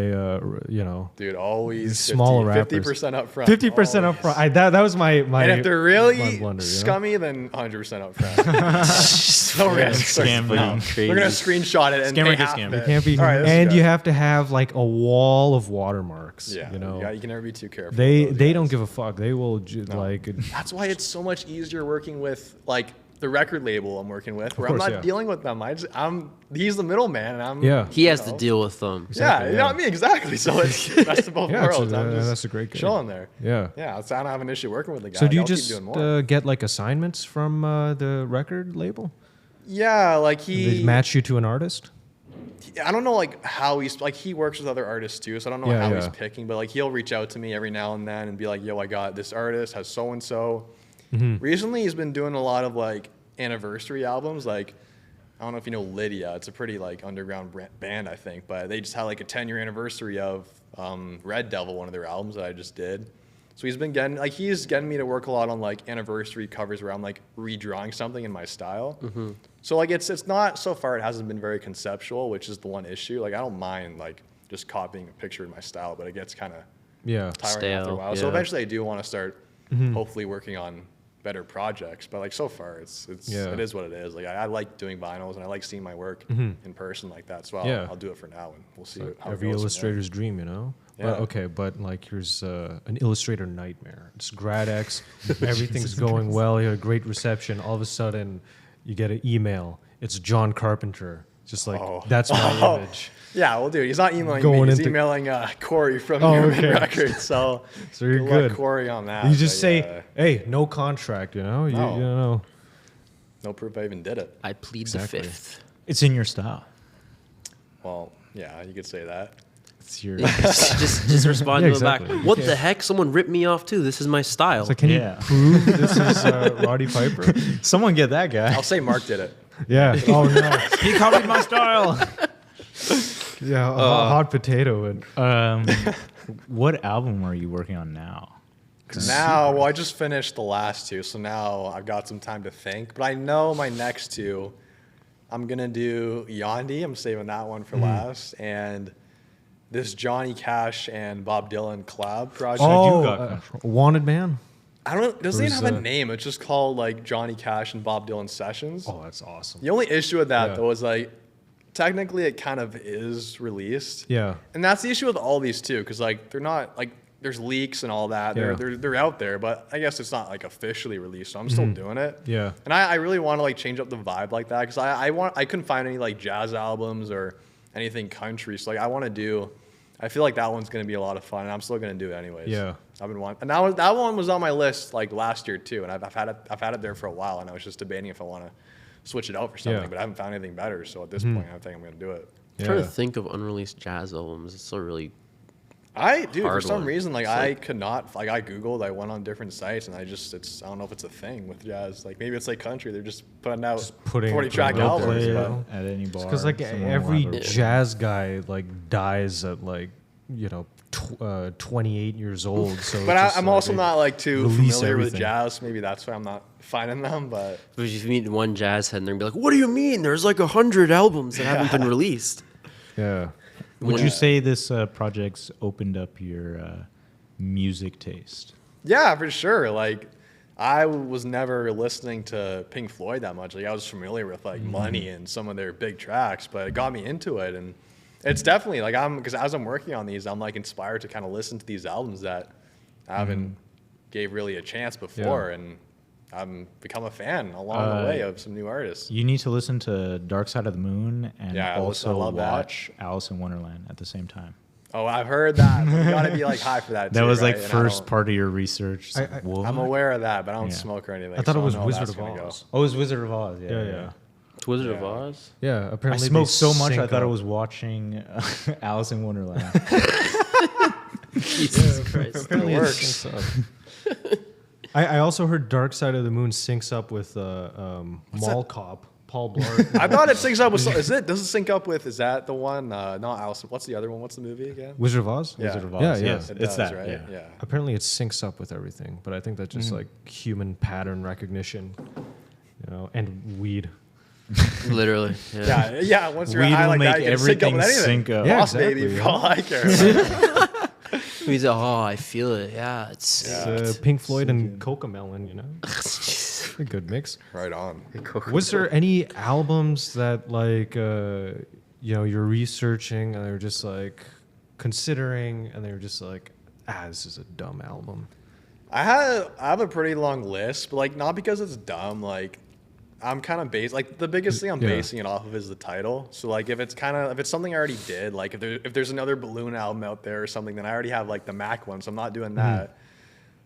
Dude, always Small rappers. 50% up front. 50% up front. That was my And if they're really my blunder, scummy, then 100% up front. No risk. Scam No. them. We're gonna screenshot it and Scammer pay gets half scammed. of It it. Can't be, All right, this is and good. you have to have like a wall of watermarks. Yeah, You you can never be too careful. they with those they guys. don't give a fuck. They will like. That's why it's so much easier working with like the record label I'm working with, where course, I'm not yeah. dealing with them. He's the middleman, and I'm Yeah. He has you to know. deal with them. Exactly, Yeah, you know what I mean, exactly. So it's best of both Yeah, it's worlds. I'm just that's a great game. chilling there. Yeah. Yeah, so I don't have an issue working with the guy. So do you I'll keep just doing more. get like assignments from the record label? Yeah, like They he match you to an artist? I don't know like how he's like he works with other artists too, so I don't know Yeah, how he's yeah. picking, but like he'll reach out to me every now and then and be like, "Yo, I got this artist has so and so." Recently, he's been doing a lot of like anniversary albums. Like I don't know if you know Lydia. It's a pretty like underground band, I think, but they just had like a 10-year anniversary of Red Devil, one of their albums that I just did. So he's getting me to work a lot on like anniversary covers where I'm like redrawing something in my style. So like it's not so far it hasn't been very conceptual, which is the one issue. Like I don't mind like just copying a picture in my style, but it gets kind of Yeah. tiring after a Stale, while. So yeah. eventually I do want to start hopefully working on better projects, but like so far it is what it is. Like I like doing vinyls and I like seeing my work in person like that. So I'll do it for now and we'll see how Every it goes illustrator's dream, you know? Yeah. But like here's an illustrator nightmare. It's grad X, everything's going well, you had a great reception. All of a sudden, you get an email. It's John Carpenter. Just like, that's my image. Yeah, well, dude, he's not emailing Going me. He's into- emailing Corey from Oh, New okay. Records. So, So you're good luck, good. Corey, on that. You just but, say, yeah, hey, no contract, you know? No. You know. no proof I even did it. I plead Exactly. the fifth. It's in your style. Well, yeah, you could say that. It's your. just respond Yeah, to him back. exactly. What the heck? Someone ripped me off too. This is my style. It's like, can Yeah. you prove this is Roddy Piper? Someone get that guy. I'll say Mark did it. Yeah. Oh, no. He copied my style. Yeah, a hot potato. And What album are you working on now? Now, well, I just finished the last two, so now I've got some time to think. But I know my next two, I'm gonna do Yandi. I'm saving that one for last, and this Johnny Cash and Bob Dylan collab project. Wanted Man? I don't. It doesn't even Who's, have a name. It's just called like Johnny Cash and Bob Dylan Sessions. Oh, that's awesome. The only issue with that Yeah. though is like, technically it kind of is released. Yeah. And that's the issue with all these too, because like they're not like there's leaks and all that. Yeah. They're out there, but I guess it's not like officially released. So I'm still doing it. Yeah. And I really want to like change up the vibe like that because I couldn't find any like jazz albums or anything country. So like I want to do. I feel like that one's gonna be a lot of fun, and I'm still gonna do it anyways. Yeah. I've been wanting, and that one was on my list like last year too, and I've had it there for a while, and I was just debating if I want to switch it out for something, Yeah. but I haven't found anything better. So at this point, I think I'm gonna do it. I'm trying Yeah. to think of unreleased jazz albums. It's a really For Hard some one. reason, like It's I like- could not, like I Googled, I went on different sites, and I don't know if it's a thing with jazz. Like maybe it's like country, they're just putting out putting 40 track it out there, albums. you But know? At any bar. Because like someone will every have a- jazz guy like dies at like 28 years old. So but it's just I'm like also they not like too release familiar with everything. jazz. Maybe that's why I'm not finding them. But if you meet one jazz head and they're gonna be like, "What do you mean? There's like 100 albums that haven't been released." Yeah. Would you say this project's opened up your music taste? yeah, for sure. Like I was never listening to Pink Floyd that much. Like I was familiar with like Money and some of their big tracks, but it got me into it, and it's definitely like because as I'm working on these, I'm like inspired to kind of listen to these albums that I haven't gave really a chance before, and I'm become a fan along the way of some new artists. You need to listen to Dark Side of the Moon and Yeah, I also love that. watch Alice in Wonderland at the same time. Oh, I've heard that. You gotta be like high for that. That too, was like right? And first part of your research. It's I- like, I- what? I'm aware of that, but I don't Yeah. smoke or anything. I thought so it was know Wizard that's of gonna go. Oz. Oh, it was Wizard of Oz. Yeah, Yeah. It's Wizard of Yeah. Oz. Yeah. I Apparently they smoked so much I sync thought I up. was watching Alice in Wonderland. Jesus Christ. Apparently it syncs up. I also heard Dark Side of the Moon syncs up with Mall Cop, Paul Blart. I thought it syncs up with. Does it sync up with? Is that the one? Not Alice. What's the other one? What's the movie again? Wizard of Oz? Yeah. Wizard of Oz. Yeah, yeah. Yes, It it's does, that. right? Yeah. Apparently it syncs up with everything, but I think that's just like human pattern recognition, and weed. Literally. Yeah. Yeah. Once you're Weed high will like make that, you can sync up everything with anything. sync up. Yeah, Boss exactly, baby, yeah. for all I care. He's like, oh, I feel it. Yeah, it's. It's, Pink Floyd and Cocomelon, a good mix. Right on. Was there any albums that like you're researching and they're just like considering and they're just like, this is a dumb album? I have a pretty long list, but like not because it's dumb. Like I'm kind of like the biggest thing I'm Yeah. basing it off of is the title. So like if it's something I already did, like if there's another Balloon album out there or something, then I already have like the Mac one, so I'm not doing that.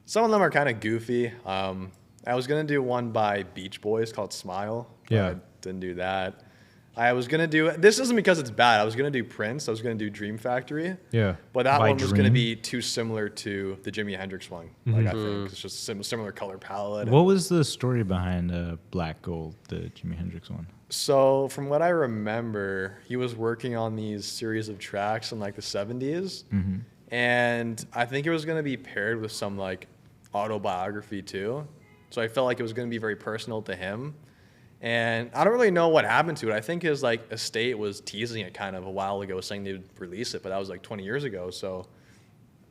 Some of them are kind of goofy. I was gonna do one by Beach Boys called Smile. But Yeah. I didn't do that. I was gonna do this isn't because it's bad. I was gonna do Prince. I was gonna do Dream Factory. Yeah. But that By one was going to Dream? be too similar to the Jimi Hendrix one. Like I think it's just similar color palette. What was the story behind Black Gold, the Jimi Hendrix one? So from what I remember, he was working on these series of tracks in like the 70s, and I think it was going to be paired with some like autobiography too. So I felt like it was going to be very personal to him. And I don't really know what happened to it. I think his like estate was teasing it kind of a while ago, saying they'd release it, but that was like 20 years ago. So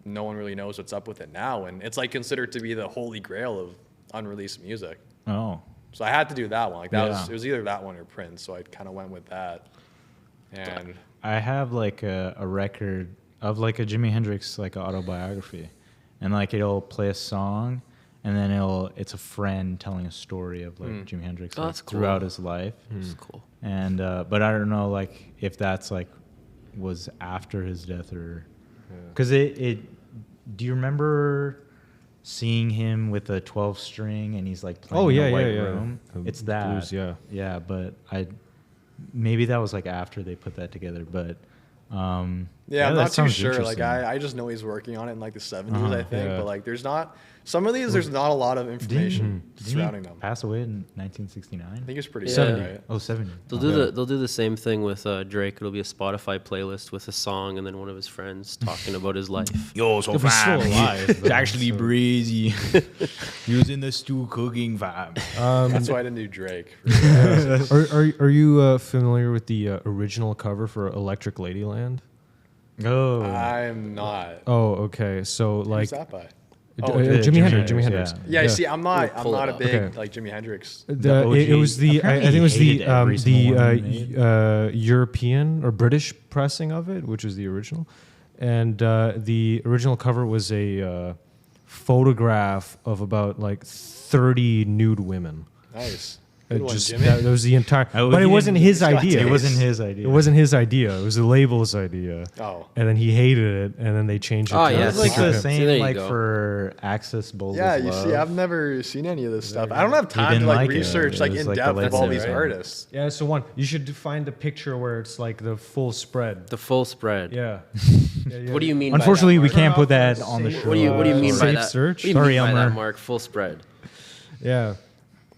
no one really knows what's up with it now. And it's like considered to be the holy grail of unreleased music. Oh. So I had to do that one. Like that Yeah. it was either that one or Prince. So I kind of went with that. And I have like a record of like a Jimi Hendrix like autobiography, and like it'll play a song, and then it's a friend telling a story of like Jimi Hendrix Oh, like, that's cool. throughout his life. That's cool. And but I don't know like if that's like was after his death or because it. Do you remember seeing him with a 12 string and he's like playing in a white room? It's that. Blues, yeah. Yeah, but maybe that was like after they put that together, but I'm that not too sounds sure. Like interesting. I just know he's working on it in like the 70s, I think. Yeah. But like there's not some of these. There's not a lot of information Didn't surrounding he them. pass away in 1969? I think it's pretty Yeah. sad, 70. right? Oh, 70. They'll do the same thing with Drake. It'll be a Spotify playlist with a song and then one of his friends talking about his life. Yo, so If he's still alive, It's though, actually so- breezy. Using the stew cooking vibe. That's why I didn't do Drake. Are you familiar with the original cover for Electric Ladyland? Oh. I'm not. Oh, okay. So Who's like that by? Jimi Hendrix. Yeah, Yeah. see, I'm not pull it a up. big Okay. like Jimi Hendrix. The, OG. it was the I think it was Apparently he hated every single one he European or British pressing of it, which is the original, and the original cover was a photograph of about like 30 nude women. Nice. Good one, Just Jimmy. that was the entire, Oh, but it he wasn't didn't- his got idea. taste. It wasn't his idea. It wasn't his idea. It was the label's idea. Oh. And then he hated it, and then they changed it. Oh, to yeah, It's a like picture the of him. same See, there you like go. for Access Bowls Yeah, of you Love. see, I've never seen any of this stuff. I don't have time to didn't like like it. research It like was in like the depth Led of all Zeppelin. these artists. Yeah, so one, you should find the picture where it's like the full spread. The full spread. Yeah. Yeah. What do you mean? by Unfortunately, that, we Mark? can't put that on the show. What do you mean by Safe that? search? What do you Sorry, mean by Elmer. that, Mark? Full spread. Yeah.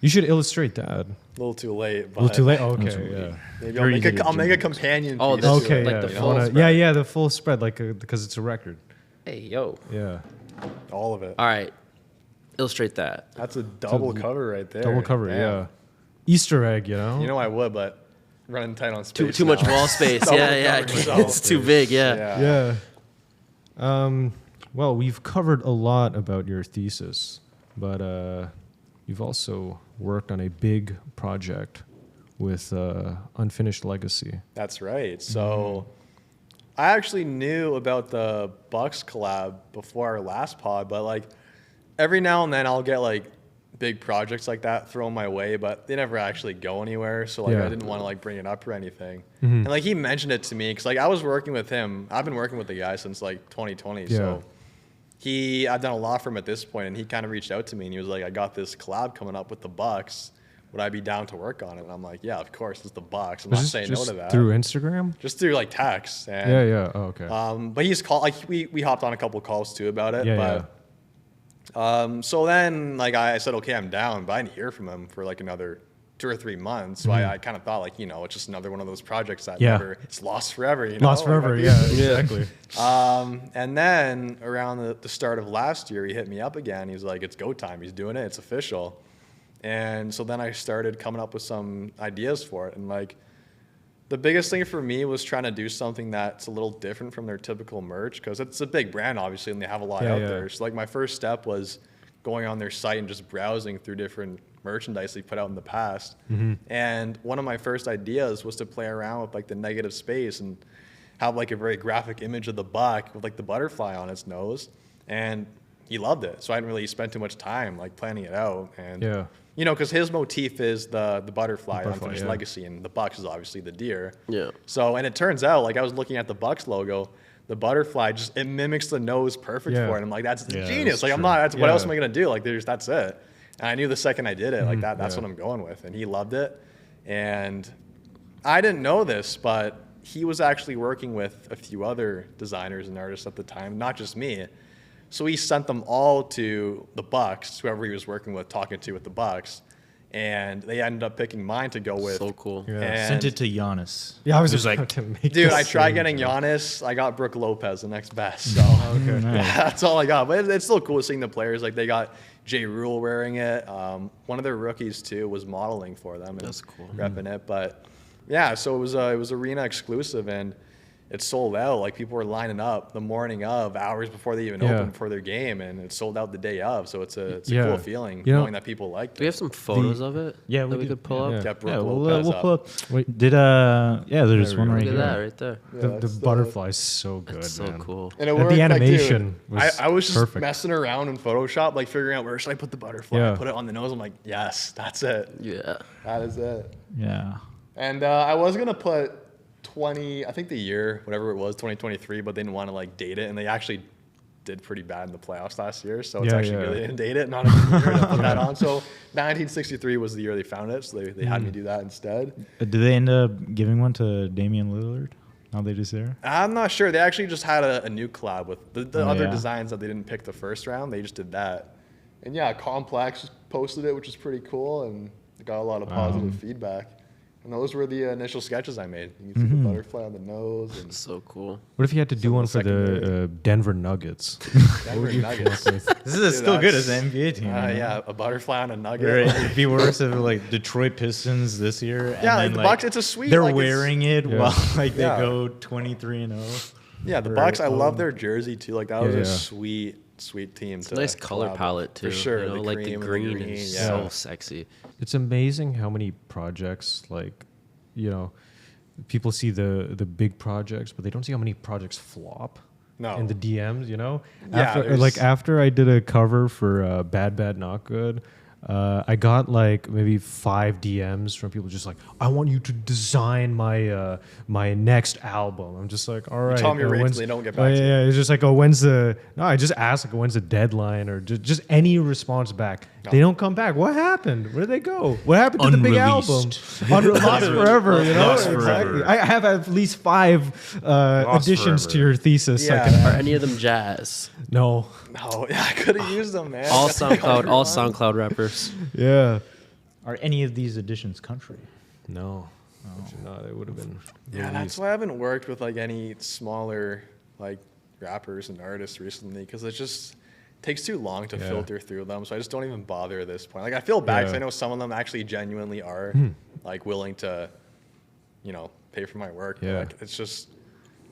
You should illustrate that. A little too late. But A little too late? Oh, That's okay, weird. yeah. Maybe You're easy I'll to make a do. companion Oh, piece. this to is Okay, it, like yeah. the you You know? full wanna- spread. yeah, the full spread, like because it's a record. Hey, yo. Yeah. All of it. All right. Illustrate that. That's a double cover right there. Double cover, Damn. yeah. Easter egg, you know? You know I would, but running tight on space. Too much now. wall space. Double Yeah. cover myself. It's too big. Yeah. Yeah. Yeah. Well, we've covered a lot about your thesis, but you've also worked on a big project with Unfinished Legacy. That's right. So I actually knew about the Bucks collab before our last pod, but like every now and then I'll get like big projects like that thrown my way, but they never actually go anywhere. So like Yeah. I didn't want to like bring it up or anything. And like he mentioned it to me because like I was working with him. I've been working with the guy since like 2020. Yeah. So I've done a lot for him at this point, and he kind of reached out to me and he was like, I got this collab coming up with the Bucks. Would I be down to work on it? And I'm like, yeah, of course, it's the Bucks. I'm not Was this saying no just to that. through Instagram? Just through like text. And, Yeah. Oh, okay. But he's called, like we hopped on a couple calls too about it. Yeah, So then like I said, okay, I'm down, but I didn't hear from him for like another 2 or 3 months. So I kind of thought like, you know, it's just another one of those projects that Yeah. it's lost forever, you know? Lost Like, forever, like, yeah, exactly. And then around the start of last year, he hit me up again. He's like, it's go time. He's doing it. It's official. And so then I started coming up with some ideas for it. And like the biggest thing for me was trying to do something that's a little different from their typical merch because it's a big brand, obviously, and they have a lot out there. So like my first step was going on their site and just browsing through different merchandise they put out in the past. And one of my first ideas was to play around with like the negative space and have like a very graphic image of the buck with like the butterfly on its nose. And he loved it. So I didn't really spend too much time like planning it out. And Yeah. you know, because his motif is the butterfly, Butterfly, Unfinished yeah. Legacy, and the Bucks is obviously the deer. Yeah. So, and it turns out, like I was looking at the Bucks logo, the butterfly just it mimics the nose perfect Yeah. for it. I'm like, that's Yeah, genius. that's Like I'm true. not. That's what Yeah. else am I gonna do? Like that's it. And I knew the second I did it, like that's yeah. what I'm going with. And he loved it. And I didn't know this, but he was actually working with a few other designers and artists at the time, not just me. So he sent them all to the Bucks, whoever he was working with, talking to with the Bucks, and they ended up picking mine to go with. So cool. Yeah. And Sent it to Giannis. Yeah, I was It just like, about to make dude, the I tried same getting joke. Giannis. I got Brooke Lopez, the next best. So Okay. that's all I got. But it's still cool seeing the players. Like they got J. Rule wearing it. One of their rookies too was modeling for them. And That's cool. Repping it, but yeah, so it was arena exclusive, and it sold out. Like people were lining up the morning of, hours before they even opened for their game, and it sold out the day of. So it's a cool feeling knowing that people liked it. Do we have some photos of it? Yeah, that we could pull up. Yeah, we'll pull up. There's one right Look here. at that right there. The butterfly's so good, That's so man. cool. And it And worked, the like, dude, animation was I was just perfect. messing around in Photoshop, like figuring out where should I put the butterfly. Yeah. Put it on the nose. I'm like, yes, that's it. Yeah. That is it. Yeah. And I was gonna put 20, I think the year, whatever it was, 2023, but they didn't want to like date it, and they actually did pretty bad in the playoffs last year. So it's actually good they didn't date it, not a good year to put that on. So 1963 was the year they found it, so they had me do that instead. Did they end up giving one to Damian Lillard? Now they just there? I'm not sure. They actually just had a new collab with the Oh, other yeah. designs that they didn't pick the first round. They just did that. And yeah, Complex posted it, which is pretty cool, and it got a lot of positive feedback. And those were the initial sketches I made. You can see the butterfly on the nose. And So cool. What if you had to do Some of one the for the secondary. Denver Nuggets? Denver Nuggets. This is still good as an NBA team. Yeah, a butterfly on a nugget. Right. It'd be worse if like Detroit Pistons this year. And Yeah, then, the like, Bucks. It's a sweet. They're like, it's- wearing it Yeah. while like they Yeah. go 23-0. Yeah, the Or- Bucks. I love their jersey too. Like that was Yeah, a yeah. sweet team. It's a nice color palette too. For sure. You know, the like the cream and green green, is yeah. so sexy. It's amazing how many projects, like, you know, people see the big projects, but they don't see how many projects flop. No. In the DMs, you know. Yeah, After I did a cover for Bad Not Good, I got like maybe 5 DMs from people just like, I want you to design my my next album. I'm just like, all right. tell 'em your rates, when's- they don't get back to you. Yeah, it's just like, oh, when's the? No, I just asked like, when's the deadline, or just any response back. No. They don't come back. What happened? Where did they go? What happened to the big album? Unreleased. Lost forever. You know, Lost exactly. forever. I have at least 5 additions forever. to your thesis. I Yeah. can Are add. any of them jazz? No. No, yeah, I could have used them, man. All Got the SoundCloud, cover all on. SoundCloud rappers. Yeah. Are any of these editions country? No. No, it would have been. Yeah, that's released. why I haven't worked with like any smaller like rappers and artists recently, because it just takes too long to Yeah. filter through them. So I just don't even bother at this point. Like I feel bad because Yeah. I know some of them actually genuinely are like willing to, you know, pay for my work. But, Yeah. like it's just,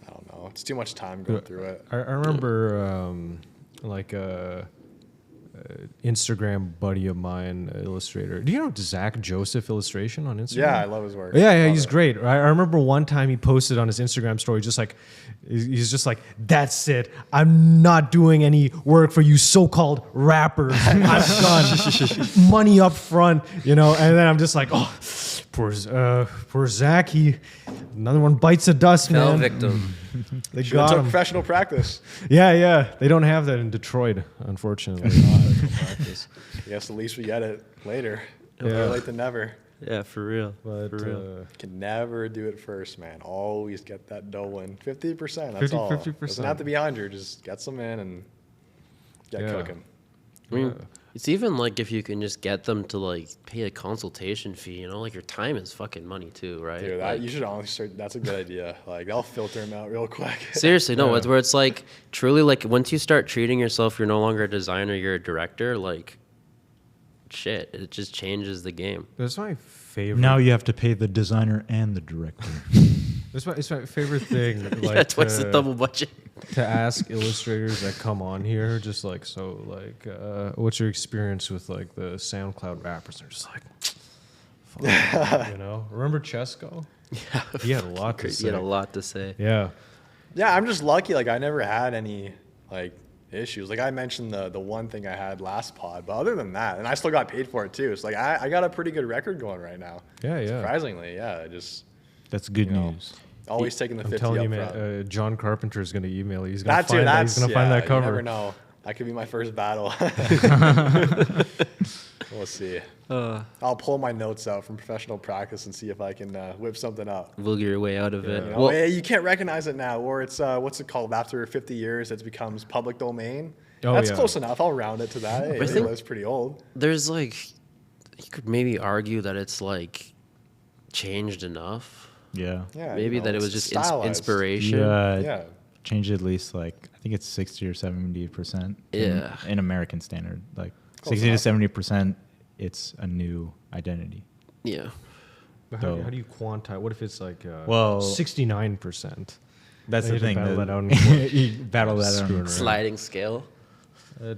I don't know. It's too much time going through it. I remember like a Instagram buddy of mine, illustrator. Do you know Zach Joseph Illustration on Instagram? Yeah, I love his work. Yeah, Love he's it. great. I remember one time he posted on his Instagram story, just like, he's just like, that's it. I'm not doing any work for you so-called rappers. I'm done. Money up front, you know. And then I'm just like, oh, poor Zach. Another one bites the dust, Fell man. victim. They Should have got took him. professional practice. Yeah. They don't have that in Detroit, unfortunately. I guess at least we get it later. Yeah. Better late than never. Yeah, for real. But for real. Can never do it first, man. Always get that dough in. 50%, that's 50, all. 50%. Doesn't have to be 100. Just get some in and get Yeah. cooking. I mean, it's even like if you can just get them to like pay a consultation fee, you know, like your time is fucking money too, right? Dude, Like, you should honestly start. That's a good idea. Like, I'll filter them out real quick. seriously, no, Yeah. it's where it's like truly like once you start treating yourself, you're no longer a designer, you're a director, like shit, it just changes the game. that's my favorite. Now you have to pay the designer and the director. It's my favorite thing. Like, Yeah, twice the double budget. to ask illustrators that come on here, just like, so, like, what's your experience with like the SoundCloud rappers? They're just like, fuck, you know. Remember Chesco? Yeah, He had a lot to he say. had a lot to say. Yeah. Yeah, I'm just lucky. Like, I never had any, like, issues. Like, I mentioned the one thing I had last pod, but other than that, and I still got paid for it too. So, like, I got a pretty good record going right now. Yeah. Surprisingly, yeah. I just That's good You know, news. always taking the I'm 50 telling up you, front. man. John Carpenter is gonna email you. He's gonna That too. find that. That's He's gonna find that You cover. never know. That could be my first battle. We'll see. I'll pull my notes out from professional practice and see if I can whip something up. Wiggle your way out of it. You know, Well, hey, you can't recognize it now, or it's what's it called? After 50 years, it becomes public domain. Oh, That's yeah. close enough. I'll round it to that. Hey, I think- that's pretty old. there's like you could maybe argue that it's like changed enough. Yeah. Yeah, Maybe you know, that it was it's just stylized. inspiration. Yeah. Changed at least like I think it's 60 or 70%. Yeah. In American standard. Like 60 to 70%, it's a new identity. Yeah. But So- how do you quantify? What if it's like Well- 69%? That's I the need to thing. battle that out in You battle that Screwing out. around. Sliding scale. Uh,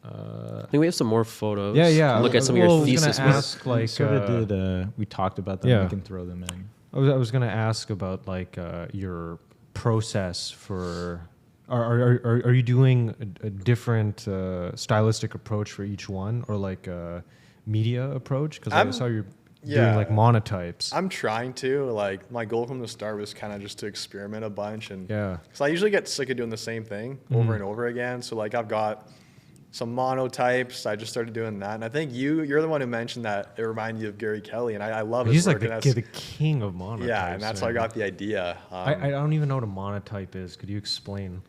I think we have some more photos. yeah. Look at some of well, your I was thesis gonna work. ask, like, sort of did. We talked about them. yeah. We can throw them in. I was gonna ask about like your process for. Are you doing a different stylistic approach for each one, or like a media approach? Because I saw you're doing like monotypes. I'm trying to. Like, my goal from the start was kind of just to experiment a bunch. And Yeah. so I usually get sick of doing the same thing over and over again. So, like, I've got some monotypes. I just started doing that. And I think you're the one who mentioned that it reminded you of Gary Kelly. And I love his He's work. like and the king of monotypes. yeah, and that's how I got the idea. I don't even know what a monotype is. Could you explain?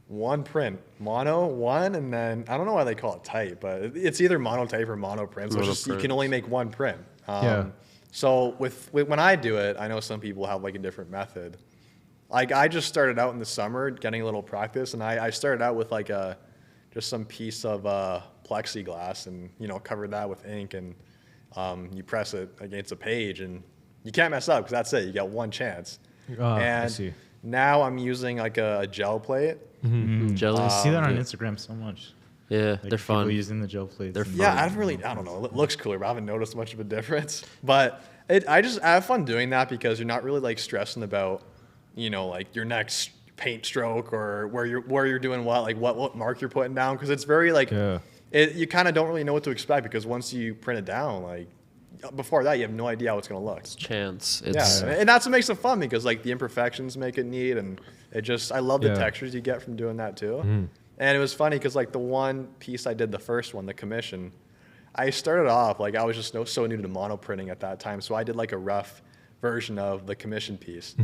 One print, mono, one, and then I don't know why they call it type, but it's either monotype or monoprint. So it's just you can only make one print. Yeah. So with when I do it, I know some people have like a different method. Like I just started out in the summer getting a little practice, and I started out with like just some piece of plexiglass, and covered that with ink, and you press it against a page, and you can't mess up because that's it. You got one chance. I And see. now I'm using like a gel plate. Jelly. I see that on yeah. Instagram so much. Yeah, Like they're fun. People using the gel plates. They're and- Yeah, I don't know. It looks cooler, but I haven't noticed much of a difference. But I have fun doing that because you're not really like stressing about, like your next paint stroke or where you're doing what, like what mark you're putting down. Because it's very like, you kind of don't really know what to expect because once you print it down, like before that, you have no idea how it's going to look. Chance. Yeah, It's and that's what makes it fun because like the imperfections make it neat, and I love the Yeah. textures you get from doing that too. And it was funny because like the one piece I did, the first one, the commission, I started off like I was just so new to mono printing at that time, so I did like a rough version of the commission piece,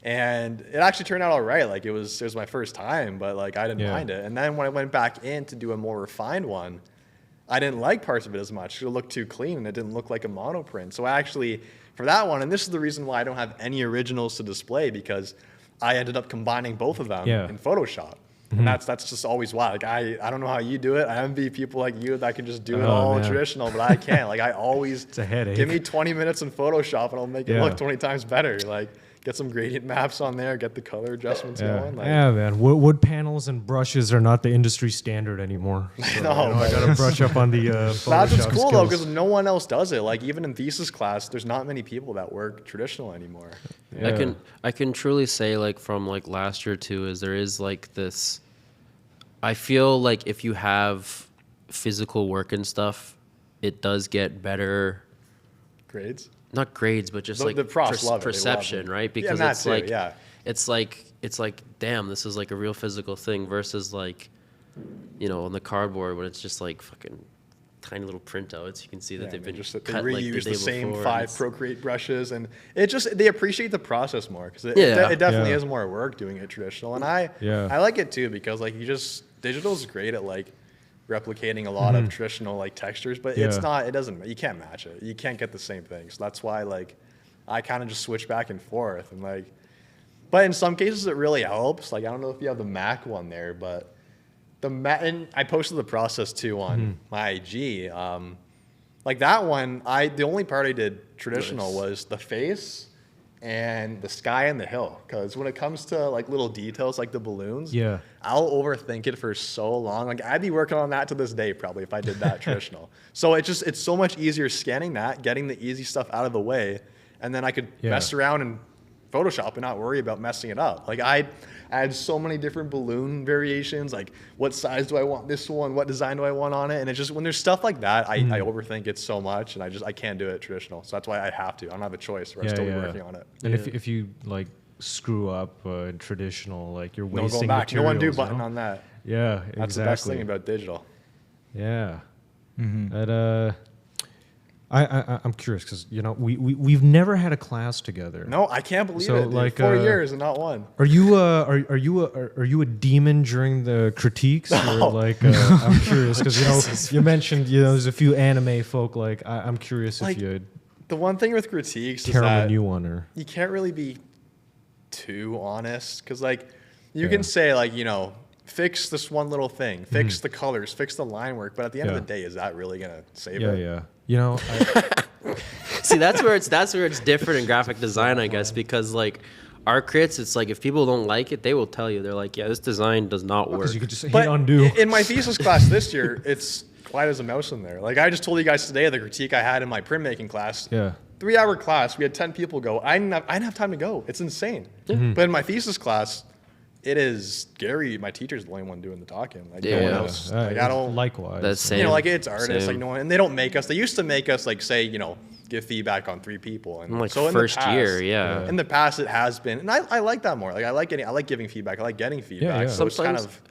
and it actually turned out all right. Like it was my first time, but like I didn't mind it. And then when I went back in to do a more refined one, I didn't like parts of it as much. It looked too clean and it didn't look like a mono print. So I actually, for that one, and this is the reason why I don't have any originals to display, because I ended up combining both of them in Photoshop. And that's just always why. Like I don't know how you do it. I envy people like you that can just do it all traditional, but I can't. Like I always It's a headache. give me 20 minutes in Photoshop and I'll make it look 20 times better. Like get some gradient maps on there, get the color adjustments going. Like, Yeah, man. Wood panels and brushes are not the industry standard anymore. So, No, I gotta brush up on the that's Photoshop what's cool though, skills. because no one else does it. Like even in thesis class, there's not many people that work traditional anymore. Yeah. I can truly say like from like last year too is there is like this. I feel like if you have physical work and stuff, it does get better. Grades. Not grades, but just The- like the profs love it. They love perception, it. right? Yeah, Because and it's that too, like yeah. it's like damn, this is like a real physical thing versus like on the cardboard when it's just like fucking tiny little printouts. You can see that Yeah, they've I mean, been just that they cut, like, reuse day the same before, and 5 it's- Procreate brushes, and they appreciate the process more because it definitely Yeah. is more work doing it traditional, and I Yeah. like it too because like digital is great at like replicating a lot of traditional like textures, but Yeah. you can't match it. You can't get the same thing. So that's why like I kind of just switch back and forth and like, but in some cases it really helps. Like I don't know if you have the Mac one there, but and I posted the process too on my IG. Like that one, the only part I did traditional was the face and the sky and the hill. Because when it comes to like little details like the balloons, I'll overthink it for so long. Like I'd be working on that to this day probably if I did that traditional. So it's so much easier scanning that, getting the easy stuff out of the way, and then I could mess around in Photoshop and not worry about messing it up. Like I had so many different balloon variations, like what size do I want this one, what design do I want on it, and it just when there's stuff like that, I overthink it so much, and I can't do it traditional. So that's why I have to. I don't have a choice, or I'll still be working on it. And if you like screw up traditional, like you're No wasting going back. No materials. undo button on that. Yeah, That's exactly. the best thing about digital. Yeah. That I'm curious because we've never had a class together. No, I can't believe So, it. Dude. like, 4 years and not one. Are you are you a demon during the critiques? Or like I'm curious because you mentioned there's a few anime folk. Like I'm curious Like, if you The one thing with critiques is tear 'em a that new one or you can't really be too honest because like you can say like fix this one little thing, fix the colors, fix the line work. But at the end of the day, is that really gonna save it? Yeah. You know, See, that's where it's different in graphic design, I guess, because like our crits, it's like if people don't like it, they will tell you. They're like, yeah, this design does not work. because you could just hit But undo. in my thesis class this year, it's quiet as a mouse in there. Like I just told you guys today, the critique I had in my printmaking class. Yeah. 3-hour class, we had 10 people go. I didn't have time to go. It's insane. But in my thesis class, it is Gary, my teacher's the only one doing the talking. Like no one Yeah. else. Like I don't. Likewise. That's same. You know, like it's artists, like Same. no one, and they don't make us. They used to make us like say, you know, give feedback on 3 people, and Like so in first the past, year, yeah. In the past, it has been, and I like that more. Like I like giving feedback. I like getting feedback. yeah. So it's kind Sometimes of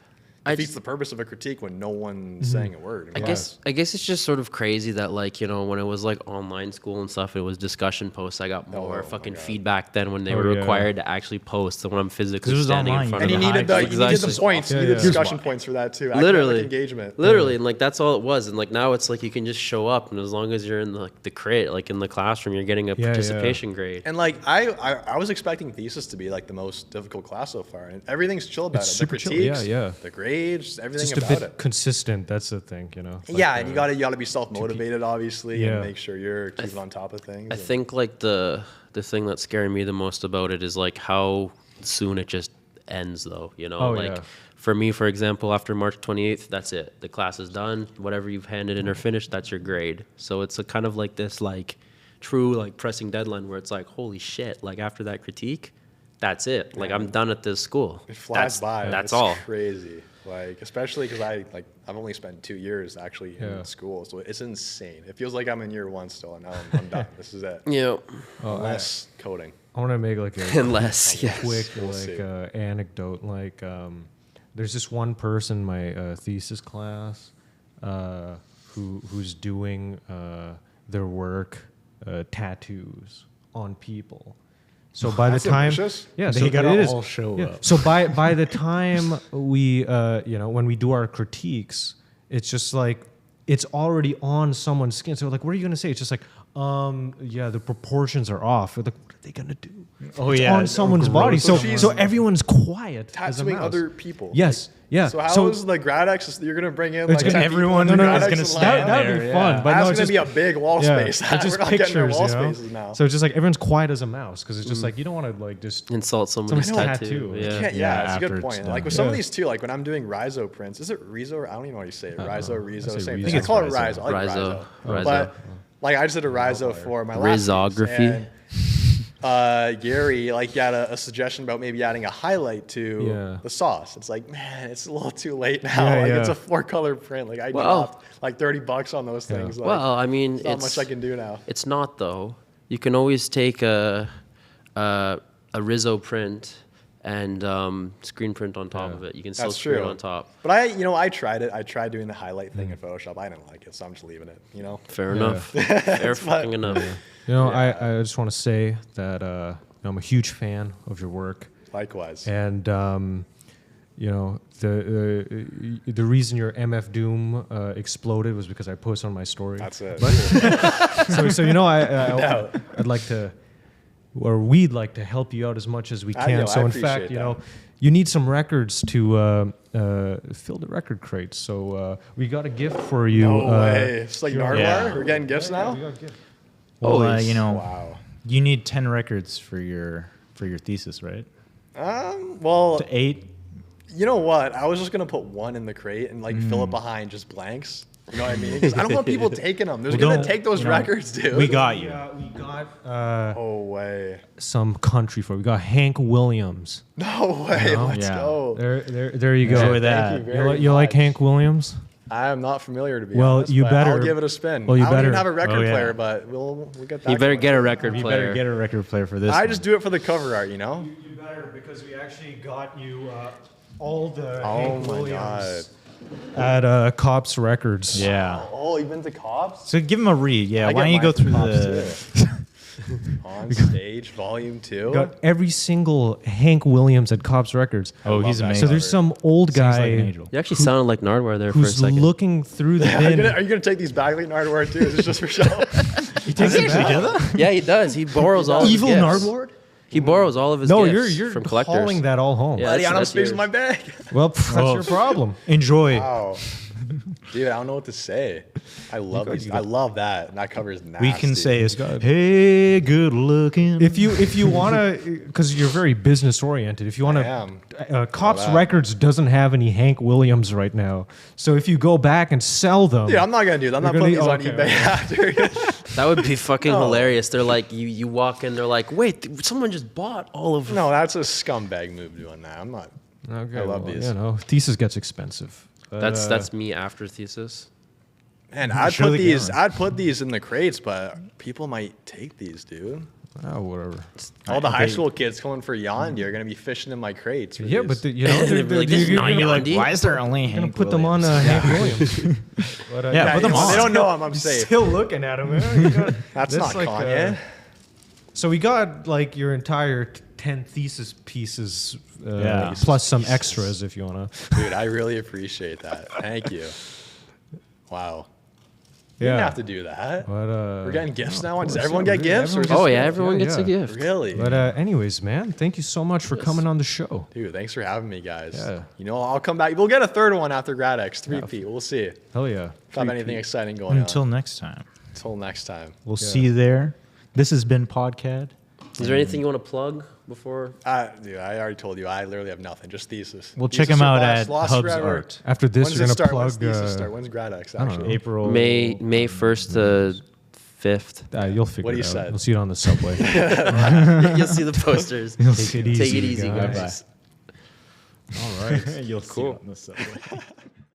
I defeats just- the purpose of a critique when no one's saying a word. I guess it's just sort of crazy that like, you know, when it was like online school and stuff, it was discussion posts. I got more my fucking God. feedback than when they Oh, were yeah. required to actually post than when I'm physically it was standing online, in front And of you the needed high- the you needed the Exactly. points, you Yeah, needed yeah. discussion points for that too. Academic Literally, engagement. literally, and like that's all it was. And like now it's like you can just show up, and as long as you're in the crit, like in the classroom, you're getting a Yeah, participation grade. And like I was expecting thesis to be like the most difficult class so far, and everything's chill about It's it. super The chill, critiques, yeah. the grades, everything just a about bit it. consistent. That's the thing, you know. Like, Yeah, and you gotta be self motivated, obviously, Yeah. and make sure you're keeping on top of things. I and- think like the thing that's scaring me the most about it is like how soon it just ends though, you know? Oh, like yeah. for me, for example, after March 28th, that's it. The class is done. Whatever you've handed in or finished, that's your grade. So it's a kind of like this like true like pressing deadline where it's like, holy shit, like after that critique, that's it. Like I'm done at this school. It flies by. That's It's all. crazy. Like especially because I've only spent 2 years actually Yeah. in school, so it's insane. It feels like I'm in year 1 still, and now I'm done. This is it. Yeah. Unless coding. I want to make like a Unless, yes. quick We'll like see. anecdote. Like there's this one person in my thesis class who's doing their work tattoos on people. So by the That's time, ambitious. yeah, They so gotta it is. all show Yeah. up. So by the time we you know, when we do our critiques, it's just like it's already on someone's skin. So like, what are you gonna say? It's just like, yeah, the proportions are off. Like, what are they gonna do? Oh, It's yeah, on someone's body. gross So someone. everyone's quiet. as a Tattooing mouse. other people. Yes. Yeah. So how is the grad X? You're gonna bring in It's like gonna- 10 people everyone in the no, grad is X gonna and stand line up? That'd be there, fun. yeah. But That's no, gonna it's just, be a big wall yeah, space. it's We're just not getting our pictures, wall you know? spaces now. So it's just like everyone's quiet as a mouse because it's just like you don't want to like just Insult somebody's Someone's tattoo. tattoo. Yeah. Yeah, Yeah, it's a after good it's point. done. Like with some of Yeah. these too, like when I'm doing Rizo prints, is it Rizo? I don't even know how you say it. Rizo, I Rizo, say same Rizo. thing. I I think call it it's Rizo. I like Rizo. Rizo. Rizo. But like I just did a Rizo for my last Rizography. piece, and, Gary, like, he had a suggestion about maybe adding a highlight to Yeah. the sauce. It's like, man, it's a little too late now. Yeah, like, yeah. it's a 4-color print. Like, I Well- dropped like $30 on those things. Like, Well, I mean, there's not it's much I can do now. It's not though. You can always take a Rizzo print and screen print on top Yeah. of it. You can still That's screen true. on top. But I tried it. I tried doing the highlight thing in Photoshop. I didn't like it, so I'm just leaving it. You know. Fair enough. Fair fucking enough. you know. I just want to say that you know, I'm a huge fan of your work, Likewise. and you know the reason your MF Doom exploded was because I posted on my story. That's it. So you know doubt. I'd like to, or we'd like to help you out as much as we I can. know, So I in appreciate fact, you that. know, you need some records to fill the record crates. So we got a gift for you. No way. It's like here- Nardwar. Yeah. We're getting gifts now. we got a gift. Well, Always. you know, Wow. you need 10 records for your thesis, right? Well, To 8. you know what? I was just gonna put one in the crate and like fill it behind just blanks. You know what I mean? 'Cause I don't want people taking them. They're Well, gonna don't- take those you know, records, dude. We got you. We got Oh way. some country for. We got Hank Williams. No way. No? Let's Yeah. go. There you go. Enjoy Thank that. you very You like much. Hank Williams? I am not familiar to be Well, honest. you but better- I'll give it a spin. well, you I don't even better- have a record Oh, yeah. player, but we'll get that. You better going. get a record You player. better get a record player for this. I one. just do it for the cover art, you know. You better, because we actually got you all the Oh Hank my Williams at Cops Records. Yeah. Oh, you've been to Cops? So give him a read. Yeah. I Why get don't you go mine from through Cops, the. too. On Stage, Volume 2. Got every single Hank Williams at Cops Records. Oh, love he's that. amazing. So there's some old Sings like guy an angel. You actually sounded like Nardwar there for a who's second. looking through the Are you, bin. gonna take these back like Nardwar too? Is it just for show? He takes it back. Yeah, he does. He borrows all Evil his gifts. Nardwar? He borrows all of his No, gifts you're from collectors. hauling that all home. Yeah. Buddy, I don't have that's space in yours. my bag. Well, that's Oh. your problem. Enjoy. Wow. Dude, I don't know what to say. I love these. I love that. That covers nasty. We can say is, hey, good looking. If you want to, because you're very business oriented. If you want I to, am. Cops that. Records doesn't have any Hank Williams right now. So if you go back and sell them, Dude, I'm not gonna do that. I'm not You're putting these gonna- on okay, eBay okay. after. That would be fucking No. hilarious. They're like, you walk in, they're like, wait, someone just bought all of No, that's a scumbag move doing that. I'm not. okay, I love well, these. You know, thesis gets expensive. But, That's me after thesis. Man, I'd Show put the these. camera. I'd put these in the crates, but people might take these, dude. whatever. All the high school kids coming for Yandi are gonna be fishing in my crates. For Yeah, these. but you know, They'd be like, "This is not you're like, Yandi." why is there only You're gonna Hank put them on Williams? Hank Williams. But, Yeah, put them you know, on. They don't know I'm safe. Still looking at him. Man. That's not like, Kanye. So we got like your entire 10 thesis pieces, Yeah. plus some extras if you wanna. Dude, I really appreciate that. Thank you. Wow. You Yeah. didn't have to do that. But, We're getting gifts now. of Does course, everyone yeah, get gifts? Or everyone just, Oh, yeah, everyone gets a yeah. gift. Really? But anyways, man, thank you so much for coming on the show. Dude, thanks for having me, guys. Yeah. You know, I'll come back. We'll get a third one after GradX, 3P. We'll see. If Hell yeah. I have anything exciting going Until on. next time. Until next time. We'll see you there. This has been PODCAD. Is there anything you want to plug before? Dude, I already told you. I literally have nothing. Just thesis. We'll check Thesis him are out best, at lost Hub's forever. Art. After this, When's you're it gonna start? When's plug. thesis start? When's GradX, don't actually? know. April. May 1st to 5th. You'll figure What it he out. said. You'll see it on the subway. You'll see the posters. Take it easy. Take it easy, guys. guys. All right. You'll Cool. see it on the subway.